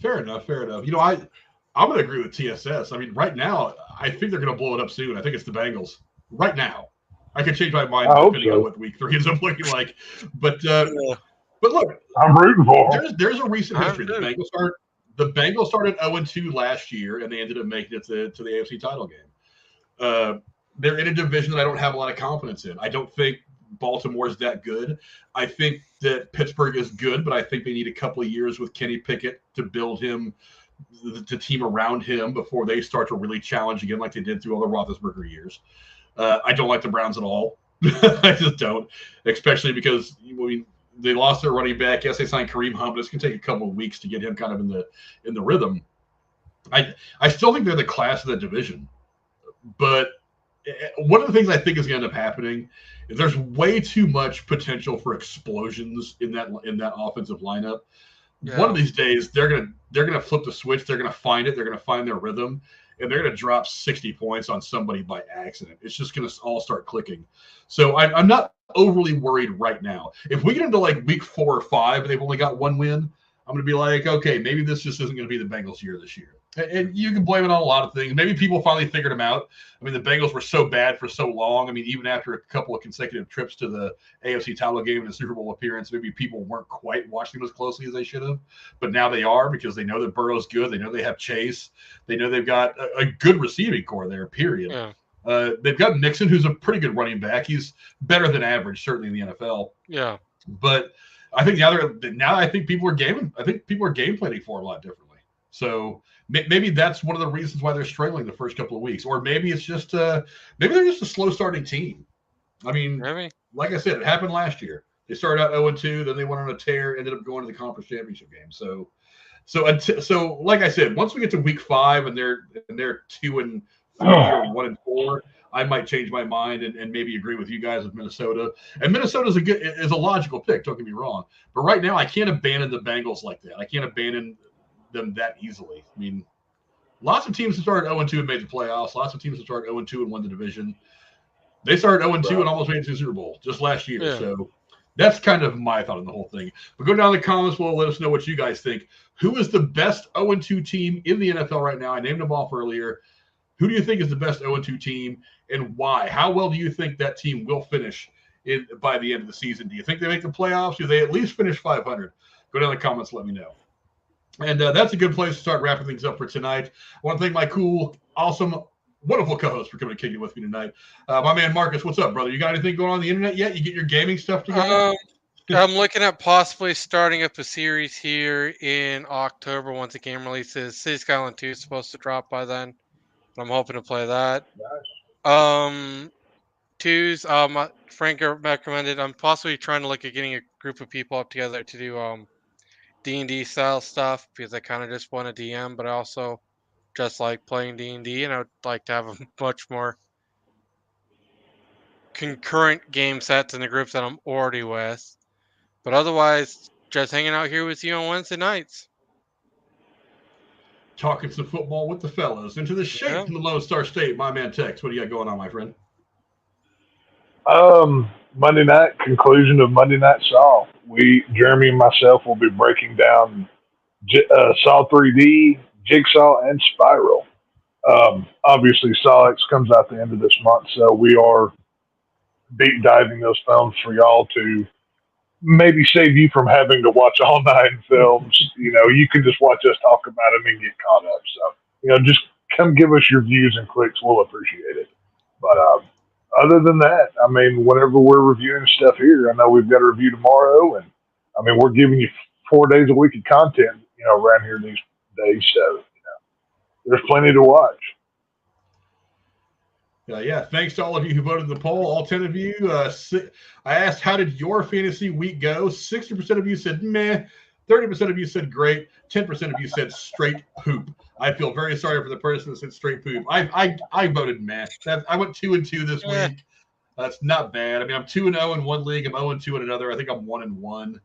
S1: Fair enough. I'm going to agree with TSS. I mean, right now, I think they're going to blow it up soon. I think it's the Bengals. Right now. I could change my mind depending on what week 3 ends up looking like. But look,
S2: I'm rooting for them.
S1: There's a recent history. The Bengals started 0-2 last year, and they ended up making it to the AFC title game. They're in a division that I don't have a lot of confidence in. I don't think Baltimore is that good. I think that Pittsburgh is good, but I think they need a couple of years with Kenny Pickett to build the team around him before they start to really challenge again like they did through all the Roethlisberger years. I don't like the Browns at all. I just don't, especially because they lost their running back. Yes, they signed Kareem Hunt, but it's going to take a couple of weeks to get him kind of in the rhythm. I still think they're the class of the division, but one of the things I think is going to end up happening is there's way too much potential for explosions in that offensive lineup. Yeah. One of these days, they're gonna flip the switch. They're gonna find it. They're gonna find their rhythm, and they're gonna drop 60 points on somebody by accident. It's just gonna all start clicking. So I'm not overly worried right now. If we get into like week 4 or 5 and they've only got one win, I'm gonna be like, okay, maybe this just isn't gonna be the Bengals' year this year. And you can blame it on a lot of things. Maybe people finally figured them out. I mean, the Bengals were so bad for so long. I mean, even after a couple of consecutive trips to the AFC title game and the Super Bowl appearance, maybe people weren't quite watching them as closely as they should have. But now they are because they know that Burrow's good. They know they have Chase. They know they've got a good receiving core there, period. Yeah. They've got Mixon, who's a pretty good running back. He's better than average, certainly in the NFL.
S3: Yeah.
S1: But I think I think people are gaming. I think people are game planning for him a lot differently. So maybe that's one of the reasons why they're struggling the first couple of weeks, or maybe it's just maybe they're just a slow starting team. I mean, like I said, it happened last year. They started out 0-2, then they went on a tear, ended up going to the conference championship game. So So like I said, once we get to week 5 and they're 2-3 or 1-4, I might change my mind and maybe agree with you guys with Minnesota. And Minnesota is a logical pick. Don't get me wrong, but right now I can't abandon the Bengals like that. I can't abandon them that easily. I mean, lots of teams have started 0-2 and made the playoffs. Lots of teams have started 0-2 and won the division. They started 0-2 and almost made it to the Super Bowl just last year. Yeah. So that's kind of my thought on the whole thing. But go down in the comments below, let us know what you guys think. Who is the best 0-2 team in the NFL right now? I named them off earlier. Who do you think is the best 0-2 team and why? How well do you think that team will finish by the end of the season? Do you think they make the playoffs? Do they at least finish 500? Go down in the comments, let me know. And that's a good place to start wrapping things up for tonight. I want to thank my cool, awesome, wonderful co-host for coming to kick it with me tonight. My man Marcus, what's up, brother? You got anything going on the internet yet? You get your gaming stuff together?
S3: I'm looking at possibly starting up a series here in October once the game releases. City Skyline 2 is supposed to drop by then. I'm hoping to play that. Nice. Twos, Frank recommended. I'm possibly trying to look at getting a group of people up together to do D&D style stuff because I kind of just want a DM, but I also just like playing D&D, and I would like to have a much more concurrent game sets in the groups that I'm already with. But otherwise, just hanging out here with you on Wednesday nights.
S1: Talking some football with the fellas. Into the shake from the Lone Star State, my man Tex. What do you got going on, my friend?
S2: Monday night, conclusion of Monday Night Saw. Jeremy and myself will be breaking down Saw 3D, Jigsaw, and Spiral. Obviously, Saw X comes out the end of this month, so we are deep diving those films for y'all to maybe save you from having to watch all 9 films. You can just watch us talk about them and get caught up. So, just come give us your views and clicks. We'll appreciate it. But other than that, I mean, whenever we're reviewing stuff here, I know we've got a review tomorrow, and I mean, we're giving you 4 days a week of content, around here these days. So, there's plenty to watch.
S1: Yeah, thanks to all of you who voted in the poll, all 10 of you. I asked, how did your fantasy week go? 60% of you said meh, 30% of you said great, 10% of you said straight poop. I feel very sorry for the person that said straight poop. I voted meh. I went 2-2 this week. That's not bad. I mean, I'm 2-0 in one league. I'm 0-2 in another. I think I'm 1-1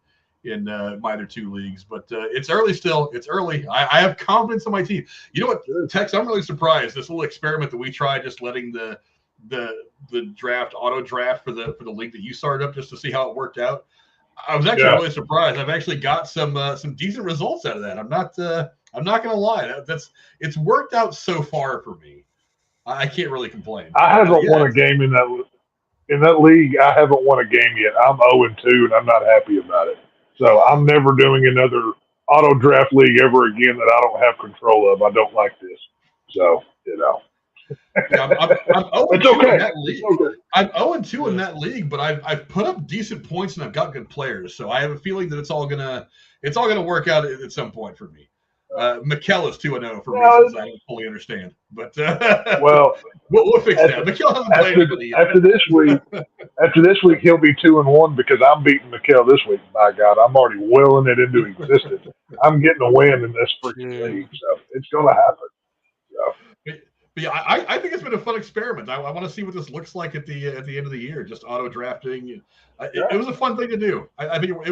S1: in my other 2 leagues. But it's early still. It's early. I have confidence in my team. You know what, Tex? I'm really surprised. This little experiment that we tried, just letting the draft auto draft for the league that you started up just to see how it worked out. I was actually really surprised. I've actually got some decent results out of that. I'm not gonna lie. It's worked out so far for me. I can't really complain.
S2: I haven't won a game in that league. I haven't won a game yet. I'm 0-2, and I'm not happy about it. So I'm never doing another auto draft league ever again that I don't have control of. I don't like this. So,
S1: Yeah, I'm 0-2 in that league. Okay. I'm 0-2 in that league, but I've put up decent points and I've got good players. So I have a feeling that it's all gonna work out at some point for me. Mikkel is 2-0 for reasons I don't fully understand, but we'll fix that. Mikkel hasn't played anybody
S2: after this week. After this week, he'll be 2-1 because I'm beating Mikkel this week. By God, I'm already willing it into existence. I'm getting a win in this freaking league, so it's going to happen. So.
S1: But yeah, I think it's been a fun experiment. I want to see what this looks like at the end of the year. Just auto drafting. It was a fun thing to do. I think it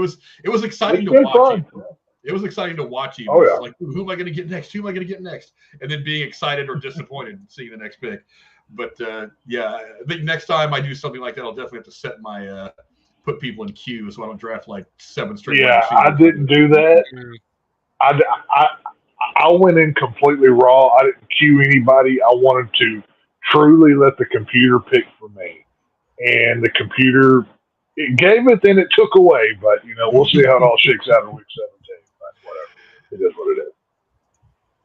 S1: was exciting to watch. It was exciting to watch. Even. Oh, yeah. Like, who am I going to get next? Who am I going to get next? And then being excited or disappointed seeing the next pick. But I think next time I do something like that, I'll definitely have to set my put people in queue so I don't draft like 7 straight.
S2: Yeah, I didn't do that. I went in completely raw. I didn't queue anybody. I wanted to truly let the computer pick for me. And the computer, it gave it, then it took away. But, we'll see how it all shakes out in week 17. But whatever. It is what it is.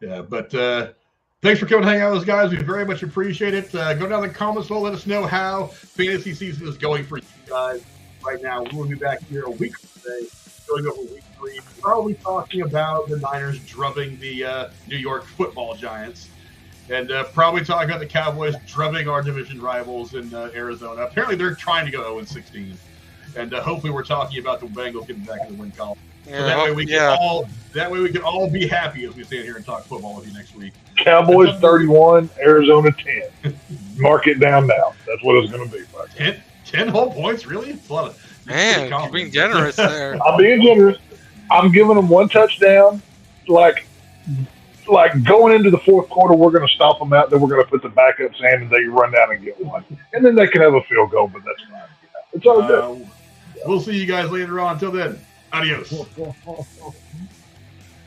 S1: Yeah, but thanks for coming to hang out with us, guys. We very much appreciate it. Go down in the comments below. Let us know how fantasy season is going for you guys right now. We'll be back here a week from today, going over week 3. Probably talking about the Niners drubbing the New York Football Giants, and probably talking about the Cowboys drubbing our division rivals in Arizona. Apparently, they're trying to go 0-16, and hopefully, we're talking about the Bengals getting back in the win column. So that way we can all be happy as we stand here and talk football with you next week.
S2: Cowboys 31, Arizona 10. Mark it down now. That's what it's going to be.
S1: 10 whole points, really? It's a lot of.
S3: Man, you're being generous there.
S2: I'm being generous. I'm giving them one touchdown. Like going into the fourth quarter, we're going to stop them out. Then we're going to put the backups in, and they run down and get one. And then they can have a field goal, but that's fine. It's all good.
S1: We'll see you guys later on. Until then, adios.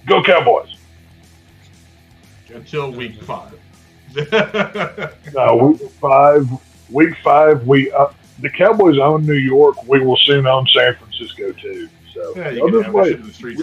S2: Go Cowboys.
S1: Until week 5.
S2: Week 5, the Cowboys own New York. We will soon own San Francisco too. So
S1: yeah, you can have that shit in the streets.